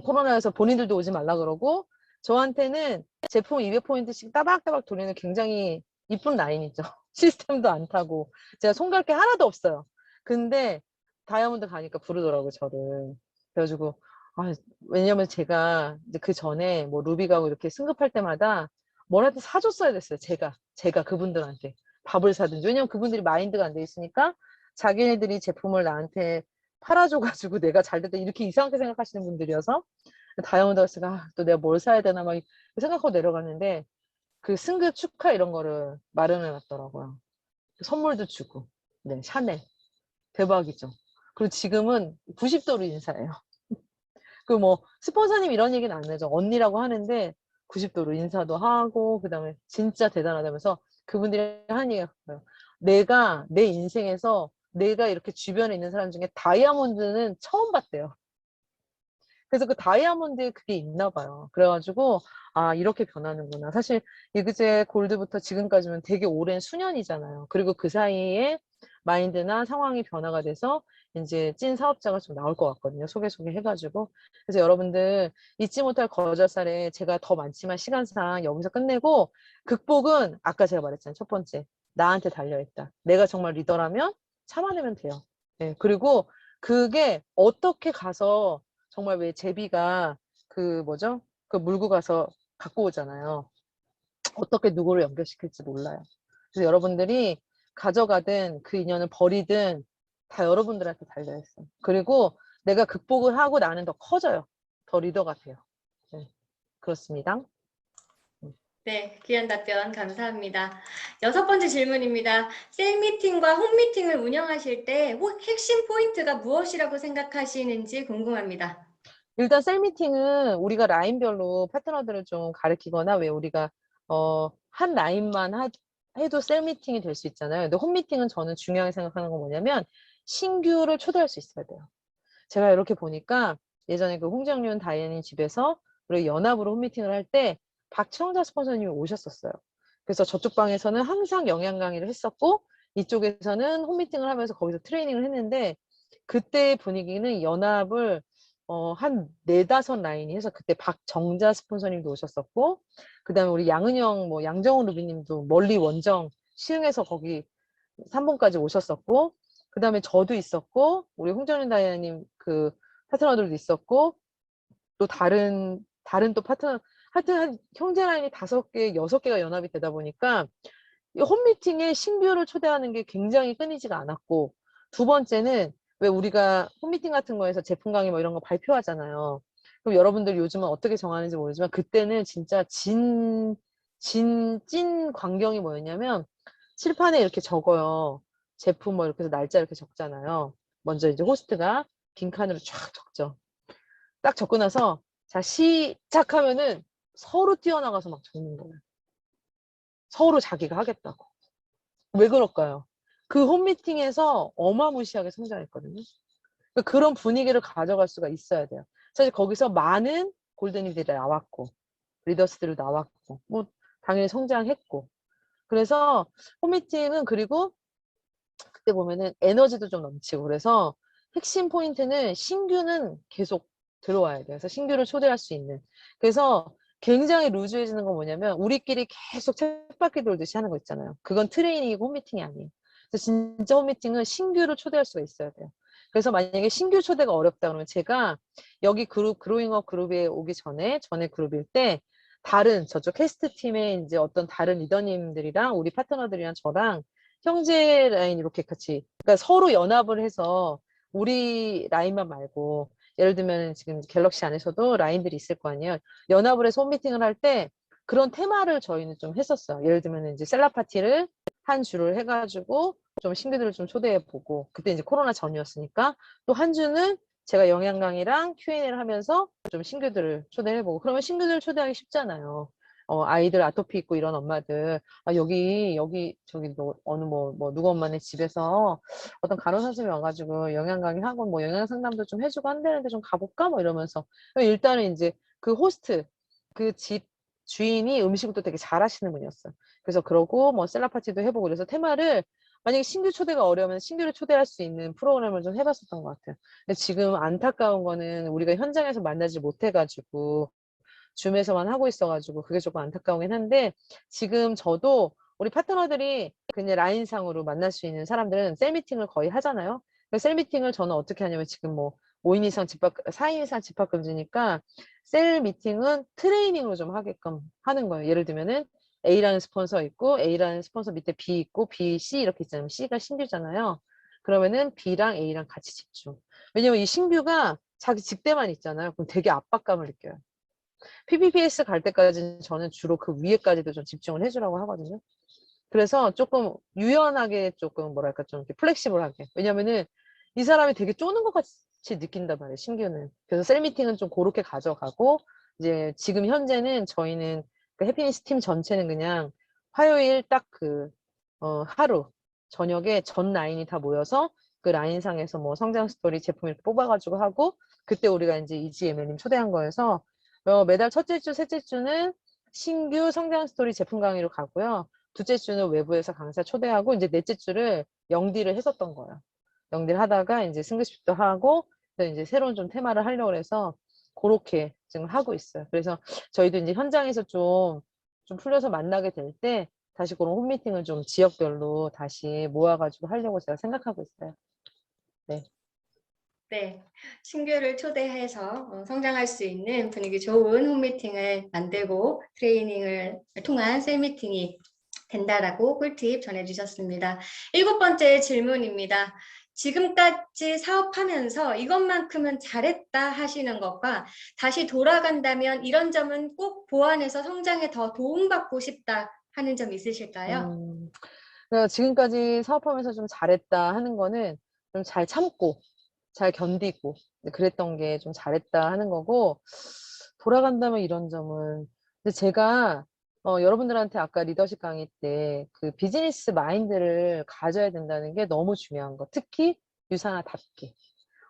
코로나여서 본인들도 오지 말라 그러고, 저한테는 제품 200 포인트씩 따박따박 돌리는 굉장히 이쁜 라인이죠. 시스템도 안 타고 제가 손갈 게 하나도 없어요. 근데 다이아몬드 가니까 부르더라고요, 저를. 그래 가지고 왜냐면 제가 이제 그전에 뭐 루비 가고 이렇게 승급할 때마다 뭐라도 사 줬어야 됐어요, 제가 그분들한테. 밥을 사든지. 왜냐면 그분들이 마인드가 안 돼 있으니까 자기네들이 제품을 나한테 팔아 줘 가지고 '내가 잘 됐다.' 이렇게 이상하게 생각하시는 분들이어서 다이아몬드 하우스가 또 내가 뭘 사야 되나 막 생각하고 내려갔는데 그 승급 축하 이런 거를 마련해 놨더라고요. 선물도 주고. 네, 샤넬. 대박이죠. 그리고 지금은 90 도로 인사해요. 뭐 스폰서님 이런 얘기는 안 하죠. 언니라고 하는데 90 도로 인사도 하고 그다음에 진짜 대단하다면서 그분들이 하는 얘기가 그거예요. "내가 내 인생에서 내가 이렇게 주변에 있는 사람 중에 다이아몬드는 처음 봤대요." 그래서 그 다이아몬드에 그게 있나 봐요. 그래 가지고 '아 이렇게 변하는구나.' 사실 이그제 골드부터 지금까지면 되게 오랜 수년이잖아요. 그리고 그 사이에 마인드나 상황이 변화가 돼서 이제 찐 사업자가 좀 나올 것 같거든요. 소개 해가지고. 그래서 여러분들 잊지 못할 거절사례 제가 더 많지만 시간상 여기서 끝내고 극복은 아까 제가 말했잖아요. 첫 번째. 나한테 달려있다. 내가 정말 리더라면 참아내면 돼요. 네, 그리고 그게 어떻게 가서 정말 왜 제비가 그 뭐죠? 그 물고 가서 갖고 오잖아요. 어떻게 누구를 연결시킬지 몰라요. 그래서 여러분들이 가져가든 그 인연을 버리든 다 여러분들한테 달려있어요. 그리고 내가 극복을 하고 나는 더 커져요. 더 리더가 돼요. 네, 그렇습니다. 네, 귀한 답변 감사합니다. 6번째 질문입니다. 셀 미팅과 홈 미팅을 운영하실 때 핵심 포인트가 무엇이라고 생각하시는지 궁금합니다. 일단 셀 미팅은 우리가 라인별로 파트너들을 좀 가르치거나 왜 우리가 한 라인만 해도 셀 미팅이 될 수 있잖아요. 근데 홈 미팅은 저는 중요하게 생각하는 건 뭐냐면 신규를 초대할 수 있어야 돼요. 제가 이렇게 보니까 예전에 그 홍정윤 다이애님 집에서 우리 연합으로 홈미팅을 할 때 박청자 스폰서님이 오셨었어요. 그래서 저쪽 방에서는 항상 영양 강의를 했었고 이쪽에서는 홈미팅을 하면서 거기서 트레이닝을 했는데 그때 분위기는 연합을 한 4~5 라인이 해서 그때 박정자 스폰서님도 오셨었고 그다음에 우리 양은영 뭐 양정훈 루비님도 멀리 원정 시흥에서 거기 3번까지 오셨었고 그다음에 저도 있었고 우리 홍정윤 다이아님 그 파트너들도 있었고 또 다른 또 파트너 하여튼 한 형제 라인이 5개, 6개가 연합이 되다 보니까 이 홈미팅에 신규를 초대하는 게 굉장히 끊이지가 않았고 두 번째는 왜 우리가 홈미팅 같은 거에서 제품 강의 뭐 이런 거 발표하잖아요. 그럼 여러분들 요즘은 어떻게 정하는지 모르지만 그때는 진짜 찐 광경이 뭐였냐면 칠판에 이렇게 적어요. 제품 뭐 이렇게 해서 날짜 이렇게 적잖아요. 먼저 이제 호스트가 빈칸으로 쫙 적죠. 딱 적고 나서 자 시작하면은 서로 뛰어나가서 막 적는 거예요. 서로 자기가 하겠다고. 왜 그럴까요? 그 홈미팅에서 어마무시하게 성장했거든요. 그런 분위기를 가져갈 수가 있어야 돼요. 사실 거기서 많은 골든이들이 나왔고 리더스들이 나왔고 뭐 당연히 성장했고 그래서 홈미팅은 그리고 그때 보면은 에너지도 좀 넘치고 그래서 핵심 포인트는 신규는 계속 들어와야 돼요. 그래서 신규를 초대할 수 있는. 그래서 굉장히 루즈해지는 건 뭐냐면 우리끼리 계속 쳇바퀴 돌듯이 하는 거 있잖아요. 그건 트레이닝이고 홈미팅이 아니에요. 그래서 진짜 홈미팅은 신규를 초대할 수가 있어야 돼요. 그래서 만약에 신규 초대가 어렵다 그러면 제가 여기 그룹 그로잉업 그룹에 오기 전에 그룹일 때 다른 저쪽 캐스트 팀의 이제 어떤 다른 리더님들이랑 우리 파트너들이랑 저랑 형제 라인 이렇게 같이 그러니까 서로 연합을 해서 우리 라인만 말고 예를 들면 지금 갤럭시 안에서도 라인들이 있을 거 아니에요. 연합을 해서 홈미팅을 할 때 그런 테마를 저희는 좀 했었어요. 예를 들면 이제 셀라 파티를 한 주를 해가지고 좀 신규들을 좀 초대해 보고 그때 이제 코로나 전이었으니까 또 한 주는 제가 영양 강의랑 Q&A를 하면서 좀 신규들을 초대해 보고 그러면 신규들 초대하기 쉽잖아요. 아이들 아토피 있고 이런 엄마들 아, 저기, 어느 누구 엄마네 집에서 어떤 간호사 선생님이 와가지고 영양 강의하고 뭐 영양 상담도 좀 해주고 한다는데 좀 가볼까? 뭐 이러면서. 일단은 이제 그 호스트, 그 집 주인이 음식도 되게 잘하시는 분이었어요. 그래서 그러고 뭐 셀라 파티도 해보고 그래서 테마를 만약에 신규 초대가 어려우면 신규를 초대할 수 있는 프로그램을 좀 해봤었던 것 같아요. 근데 지금 안타까운 거는 우리가 현장에서 만나지 못해가지고 줌에서만 하고 있어가지고 그게 조금 안타까우긴 한데 지금 저도 우리 파트너들이 그냥 라인상으로 만날 수 있는 사람들은 셀 미팅을 거의 하잖아요. 셀 미팅을 저는 어떻게 하냐면 지금 뭐 5인 이상 4인 이상 집합 금지니까 셀 미팅은 트레이닝으로 좀 하게끔 하는 거예요. 예를 들면은 A라는 스폰서 있고 A라는 스폰서 밑에 B 있고 B, C 이렇게 있잖아요. C가 신규잖아요. 그러면은 B랑 A랑 같이 집중. 왜냐면 이 신규가 자기 직대만 있잖아요. 그럼 되게 압박감을 느껴요. PPPS 갈 때까지는 저는 주로 그 위에까지도 좀 집중을 해주라고 하거든요. 그래서 조금 유연하게 조금 뭐랄까 좀 이렇게 플렉시블하게. 왜냐면은 이 사람이 되게 쪼는 것 같이 느낀단 말이에요, 신규는. 그래서 셀 미팅은 좀 그렇게 가져가고, 이제 지금 현재는 저희는 그 해피니스 팀 전체는 그냥 화요일 딱 하루, 저녁에 전 라인이 다 모여서 그 라인상에서 뭐 성장 스토리 제품 이렇게 뽑아가지고 하고, 그때 우리가 이제 이지엠엘님 초대한 거여서 매달 첫째 주, 셋째 주는 신규 성장 스토리 제품 강의로 가고요. 둘째 주는 외부에서 강사 초대하고 이제 넷째 주를 영디를 했었던 거예요. 영디를 하다가 이제 승급식도 하고 이제 새로운 좀 테마를 하려고 해서 그렇게 지금 하고 있어요. 그래서 저희도 이제 현장에서 좀 풀려서 만나게 될 때 다시 그런 홈미팅을 좀 지역별로 다시 모아가지고 하려고 제가 생각하고 있어요. 네. 네, 신규를 초대해서 성장할 수 있는 분위기 좋은 홈미팅을 만들고 트레이닝을 통한 셀미팅이 된다라고 꿀팁 전해주셨습니다. 7번째 질문입니다. 지금까지 사업하면서 이것만큼은 잘했다 하시는 것과 다시 돌아간다면 이런 점은 꼭 보완해서 성장에 더 도움받고 싶다 하는 점 있으실까요? 그래서 지금까지 사업하면서 좀 잘했다 하는 거는 좀 잘 참고, 잘 견디고, 그랬던 게 좀 잘했다 하는 거고, 돌아간다면 이런 점은, 근데 제가, 여러분들한테 아까 리더십 강의 때 그 비즈니스 마인드를 가져야 된다는 게 너무 중요한 거. 특히 유산화답게.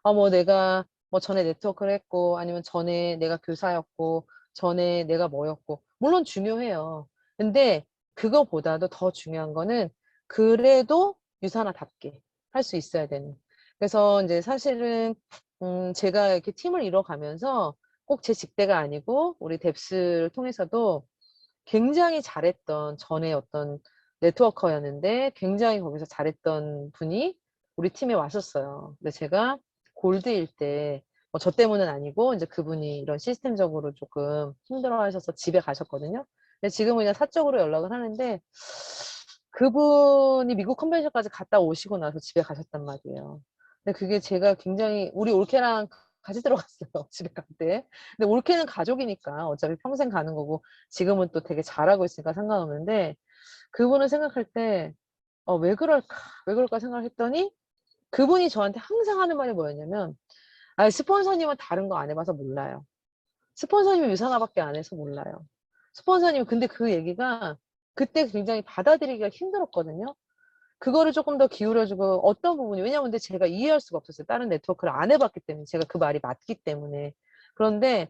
뭐 내가 뭐 전에 네트워크를 했고, 아니면 전에 내가 교사였고, 전에 내가 뭐였고, 물론 중요해요. 근데 그거보다도 더 중요한 거는 그래도 유산화답게 할 수 있어야 되는. 그래서 이제 사실은, 제가 이렇게 팀을 이뤄가면서 꼭 제 직대가 아니고, 우리 뎁스를 통해서도 굉장히 잘했던 전에 어떤 네트워커였는데 굉장히 거기서 잘했던 분이 우리 팀에 왔었어요. 근데 제가 골드일 때, 뭐 저 때문은 아니고, 이제 그분이 이런 시스템적으로 조금 힘들어 하셔서 집에 가셨거든요. 근데 지금은 그냥 사적으로 연락을 하는데, 그분이 미국 컨벤션까지 갔다 오시고 나서 집에 가셨단 말이에요. 근데 그게 제가 굉장히, 우리 올케랑 같이 들어갔어요. 집에 갈 때. 근데 올케는 가족이니까 어차피 평생 가는 거고, 지금은 또 되게 잘하고 있으니까 상관없는데, 그분을 생각할 때, 왜 그럴까? 왜 그럴까 생각을 했더니, 그분이 저한테 항상 하는 말이 뭐였냐면, 스폰서님은 다른 거 안 해봐서 몰라요. 스폰서님은 유산화밖에 안 해서 몰라요. 스폰서님, 근데 그 얘기가 그때 굉장히 받아들이기가 힘들었거든요. 그거를 조금 더 기울여주고 어떤 부분이, 왜냐면 근데 제가 이해할 수가 없었어요. 다른 네트워크를 안 해봤기 때문에, 제가 그 말이 맞기 때문에. 그런데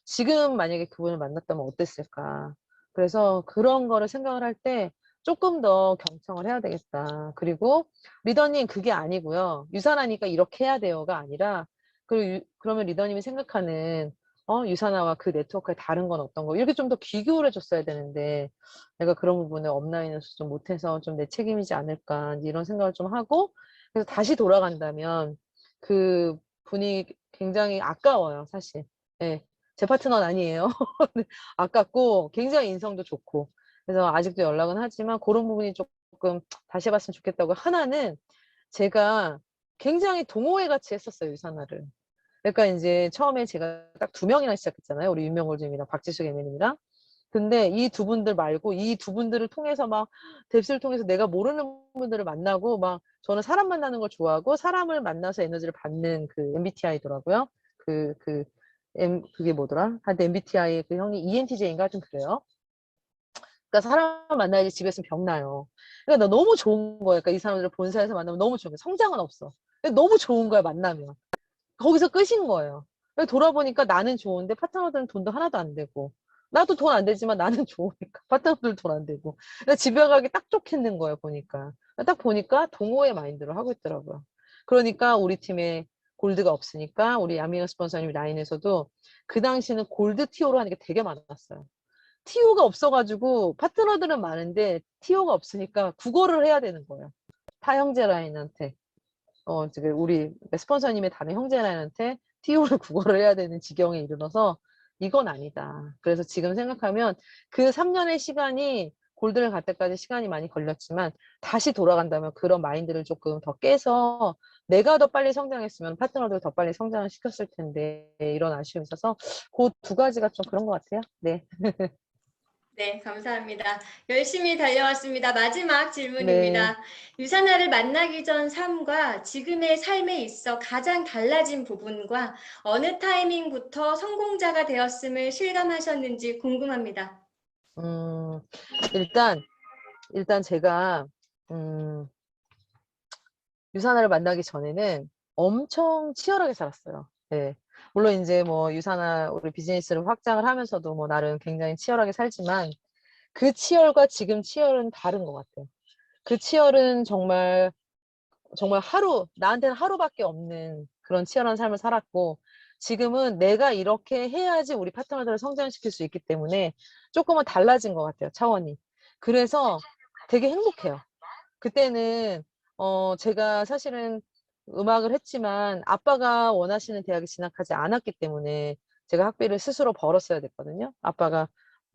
지금 만약에 그분을 만났다면 어땠을까. 그래서 그런 거를 생각을 할 때 조금 더 경청을 해야 되겠다. 그리고 리더님 그게 아니고요. 유산하니까 이렇게 해야 돼요가 아니라, 그러면 리더님이 생각하는 유산화와 그 네트워크의 다른 건 어떤 거, 이렇게 좀 더 귀 기울여 줬어야 되는데 내가 그런 부분을 업라인에서 좀 못해서 좀 내 책임이지 않을까 이런 생각을 좀 하고, 그래서 다시 돌아간다면 그 분이 굉장히 아까워요, 사실. 예. 제 파트너는 아니에요. 아깝고 굉장히 인성도 좋고, 그래서 아직도 연락은 하지만 그런 부분이 조금 다시 해봤으면 좋겠다고. 하나는 제가 굉장히 동호회 같이 했었어요, 유산화를. 그러니까 이제 처음에 제가 딱 2명이나 시작했잖아요. 우리 윤명골님이랑 박지숙 애매님이랑. 근데 이 두 분들 말고 이 두 분들을 통해서 막 뎁스를 통해서 내가 모르는 분들을 만나고, 막 저는 사람 만나는 걸 좋아하고 사람을 만나서 에너지를 받는 그 MBTI더라고요. 그게 뭐더라? 하여튼 MBTI 그 형이 ENTJ인가 좀 그래요. 그러니까 사람 만나야지, 집에 있으면 병나요. 그러니까 나 너무 좋은 거야. 그러니까 이 사람들을 본사에서 만나면 너무 좋은 거야. 성장은 없어. 근데 너무 좋은 거야, 만나면. 거기서 끝인 거예요. 돌아보니까 나는 좋은데 파트너들은 돈도 하나도 안 되고, 나도 돈 안 되지만 나는 좋으니까 파트너들 돈 안 되고, 그러니까 집에 가기 딱 좋겠는 거예요, 보니까. 딱 보니까 동호회 마인드로 하고 있더라고요. 그러니까 우리 팀에 골드가 없으니까 우리 야미어 스폰서님 라인에서도 그 당시는 골드 티오로 하는 게 되게 많았어요. 티오가 없어가지고 파트너들은 많은데 티오가 없으니까 국어를 해야 되는 거예요. 타 형제 라인한테. 지금 우리 스폰서님의 다른 형제라한테 TO를 국어를 해야 되는 지경에 이르러서 이건 아니다. 그래서 지금 생각하면 그 3년의 시간이, 골드를 갈 때까지 시간이 많이 걸렸지만 다시 돌아간다면 그런 마인드를 조금 더 깨서 내가 더 빨리 성장했으면 파트너들 더 빨리 성장을 시켰을 텐데, 이런 아쉬움이 있어서 그 두 가지가 좀 그런 것 같아요. 네. 네, 감사합니다. 열심히 달려왔습니다. 마지막 네. 질문입니다. 유산화를 만나기 전 삶과 지금의 삶에 있어 가장 달라진 부분과 어느 타이밍부터 성공자가 되었음을 실감하셨는지 궁금합니다. 음, 일단, 제가, 음, 유산화를 만나기 전에는 엄청 치열하게 살았어요. 네. 물론 이제 뭐 유산화 우리 비즈니스를 확장을 하면서도 뭐 나름 굉장히 치열하게 살지만, 그 치열과 지금 치열은 다른 것 같아요. 그 치열은 정말 나한테는 하루밖에 없는 그런 치열한 삶을 살았고, 지금은 내가 이렇게 해야지 우리 파트너들을 성장시킬 수 있기 때문에 조금은 달라진 것 같아요, 차원이. 그래서 되게 행복해요. 그때는, 제가 사실은 음악을 했지만 아빠가 원하시는 대학에 진학하지 않았기 때문에 제가 학비를 스스로 벌었어야 됐거든요. 아빠가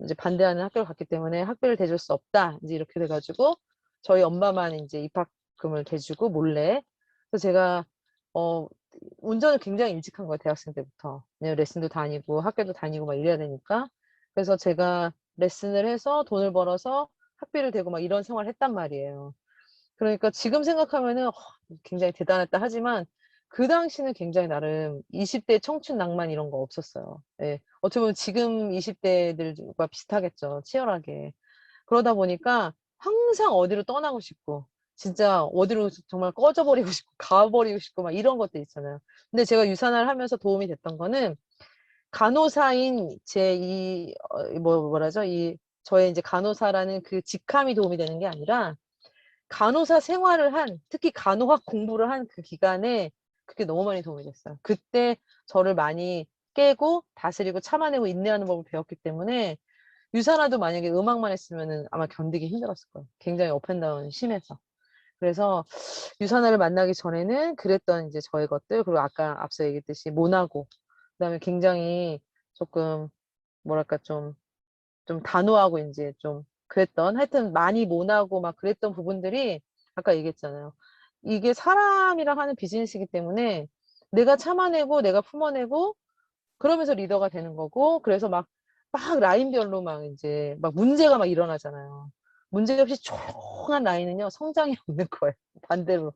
이제 반대하는 학교를 갔기 때문에 학비를 대줄 수 없다. 이제 이렇게 돼가지고 저희 엄마만 이제 입학금을 대주고 몰래. 그래서 제가, 어, 운전을 굉장히 일찍 한 거예요, 대학생 때부터. 그냥 레슨도 다니고 학교도 다니고 막 이래야 되니까. 그래서 제가 레슨을 해서 돈을 벌어서 학비를 대고 막 이런 생활을 했단 말이에요. 그러니까 지금 생각하면은 굉장히 대단했다 하지만 그 당시는 굉장히 나름 20대 청춘 낭만 이런 거 없었어요. 예. 어떻게 보면 지금 20대들과 비슷하겠죠. 치열하게. 그러다 보니까 항상 어디로 떠나고 싶고 진짜 어디로 정말 꺼져버리고 싶고 가버리고 싶고 막 이런 것들 있잖아요. 근데 제가 유산을 하면서 도움이 됐던 거는 간호사인 뭐라죠? 저의 이제 간호사라는 그 직함이 도움이 되는 게 아니라 간호사 생활을 특히 간호학 공부를 한 그 기간에 그게 너무 많이 도움이 됐어요. 그때 저를 많이 깨고 다스리고 참아내고 인내하는 법을 배웠기 때문에 유산화도 만약에 음악만 했으면은 아마 견디기 힘들었을 거예요. 굉장히 업앤다운 심해서. 그래서 유산화를 만나기 전에는 그랬던 이제 저의 것들, 그리고 아까 앞서 얘기했듯이 모나고, 그다음에 굉장히 조금 뭐랄까 좀 단호하고 이제 좀 그랬던 하여튼 많이 모나고 막 그랬던 부분들이 아까 얘기했잖아요. 이게 사람이랑 하는 비즈니스이기 때문에 내가 참아내고 내가 품어내고 그러면서 리더가 되는 거고 그래서 막 라인별로 막 이제 막 문제가 막 일어나잖아요. 문제 없이 조용한 라인은요 성장이 없는 거예요. 반대로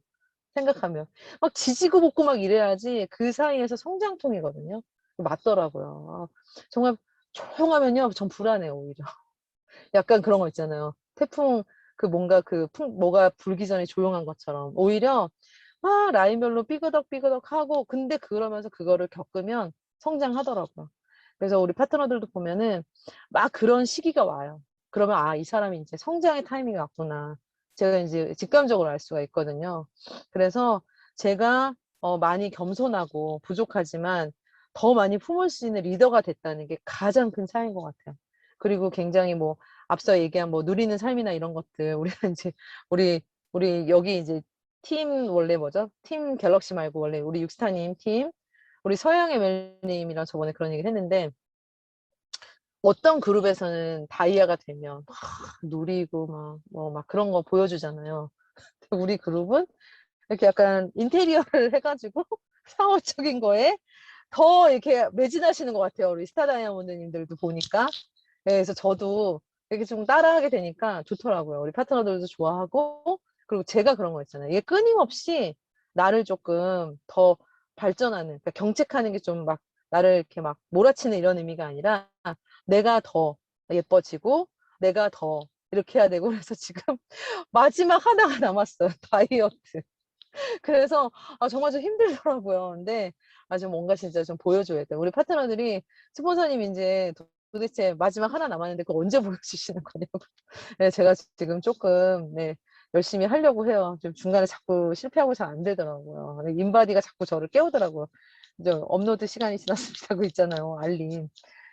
생각하면 막 지지고 볶고 막 이래야지 그 사이에서 성장통이거든요. 맞더라고요. 정말 조용하면요 전 불안해요 오히려. 약간 그런 거 있잖아요. 태풍 뭔가 뭐가 불기 전에 조용한 것처럼 오히려 막 라인별로 삐그덕삐그덕 하고 근데 그러면서 그거를 겪으면 성장하더라고요. 그래서 우리 파트너들도 보면은 막 그런 시기가 와요. 그러면 이 사람이 이제 성장의 타이밍이 왔구나. 제가 이제 직감적으로 알 수가 있거든요. 그래서 제가 많이 겸손하고 부족하지만 더 많이 품을 수 있는 리더가 됐다는 게 가장 큰 차이인 것 같아요. 그리고 굉장히 뭐 앞서 얘기한 뭐 누리는 삶이나 이런 것들 우리가 이제 우리 우리 여기 이제 팀 원래 뭐죠? 팀 갤럭시 말고 원래 우리 육스타님 팀 우리 서양의 멜님이랑 저번에 그런 얘기를 했는데 어떤 그룹에서는 다이아가 되면 막 누리고 막 그런 거 보여주잖아요. 우리 그룹은 이렇게 약간 인테리어를 해가지고 상업적인 거에 더 이렇게 매진하시는 것 같아요. 우리 스타 다이아몬드님들도 보니까. 네, 그래서 저도 이렇게 좀 따라하게 되니까 좋더라고요. 우리 파트너들도 좋아하고, 그리고 제가 그런 거 있잖아요. 이게 끊임없이 나를 조금 더 발전하는, 그러니까 경책하는 게 좀 나를 이렇게 몰아치는 이런 의미가 아니라 내가 더 예뻐지고, 내가 더 이렇게 해야 되고, 그래서 지금 마지막 하나가 남았어요. 다이어트. 그래서 정말 좀 힘들더라고요. 근데 좀 뭔가 진짜 좀 보여줘야 돼요. 우리 파트너들이 스폰서님 이제 도대체 마지막 하나 남았는데 그거 언제 보여주시는 거냐고. 네, 제가 지금 조금 네, 열심히 하려고 해요. 좀 중간에 자꾸 실패하고 잘 안 되더라고요. 인바디가 자꾸 저를 깨우더라고요. 이제 업로드 시간이 지났습니다 하고 있잖아요. 알림.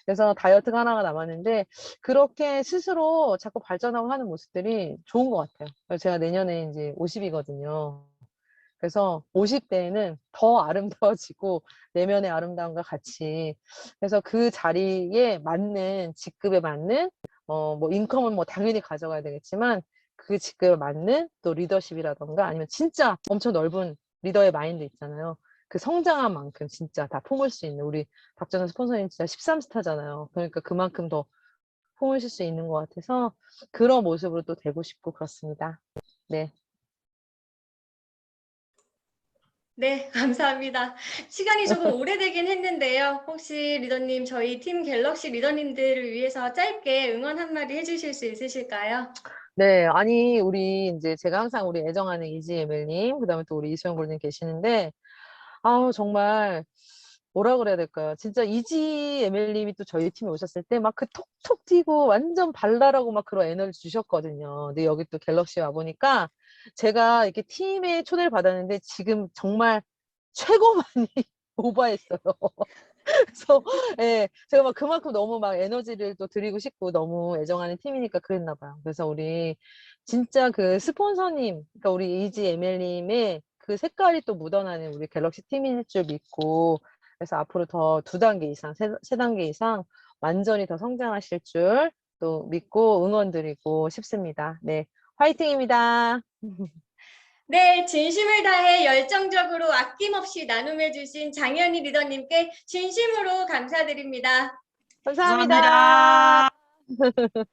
그래서 다이어트가 하나가 남았는데 그렇게 스스로 자꾸 발전하고 하는 모습들이 좋은 것 같아요. 그래서 제가 내년에 이제 50이거든요. 그래서 50대에는 더 아름다워지고 내면의 아름다움과 같이 그래서 그 자리에 맞는 직급에 맞는 뭐 인컴은 뭐 당연히 가져가야 되겠지만 그 직급에 맞는 또 리더십이라던가 아니면 진짜 엄청 넓은 리더의 마인드 있잖아요. 그 성장한 만큼 진짜 다 품을 수 있는 우리 박정현 스폰서님 진짜 13스타잖아요. 그러니까 그만큼 더 품으실 수 있는 것 같아서 그런 모습으로 또 되고 싶고 그렇습니다. 네. 네, 감사합니다. 시간이 조금 오래되긴 했는데요. 혹시 리더님, 저희 팀 갤럭시 리더님들을 위해서 짧게 응원 한마디 해주실 수 있으실까요? 네, 아니, 제가 항상 우리 애정하는 이지혜멜님, 그 다음에 또 우리 이수영 골님 계시는데, 정말, 뭐라 그래야 될까요? 진짜 이지 ML님이 또 저희 팀에 오셨을 때 막 그 톡톡 튀고 완전 발랄하고 막 그런 에너지 주셨거든요. 근데 여기 또 갤럭시 와 보니까 제가 이렇게 팀에 초대를 받았는데 지금 정말 최고 많이 오버했어요. 그래서 예, 제가 막 그만큼 너무 막 에너지를 또 드리고 싶고 너무 애정하는 팀이니까 그랬나 봐요. 그래서 우리 진짜 그 스폰서님, 그러니까 우리 이지 ML님의 그 색깔이 또 묻어나는 우리 갤럭시 팀일 줄 믿고 그래서 앞으로 더 두 단계 이상, 세 단계 이상 완전히 더 성장하실 줄 또 믿고 응원드리고 싶습니다. 네, 화이팅입니다. 네, 진심을 다해 열정적으로 아낌없이 나눔해주신 장현희 리더님께 진심으로 감사드립니다. 감사합니다. 감사합니다.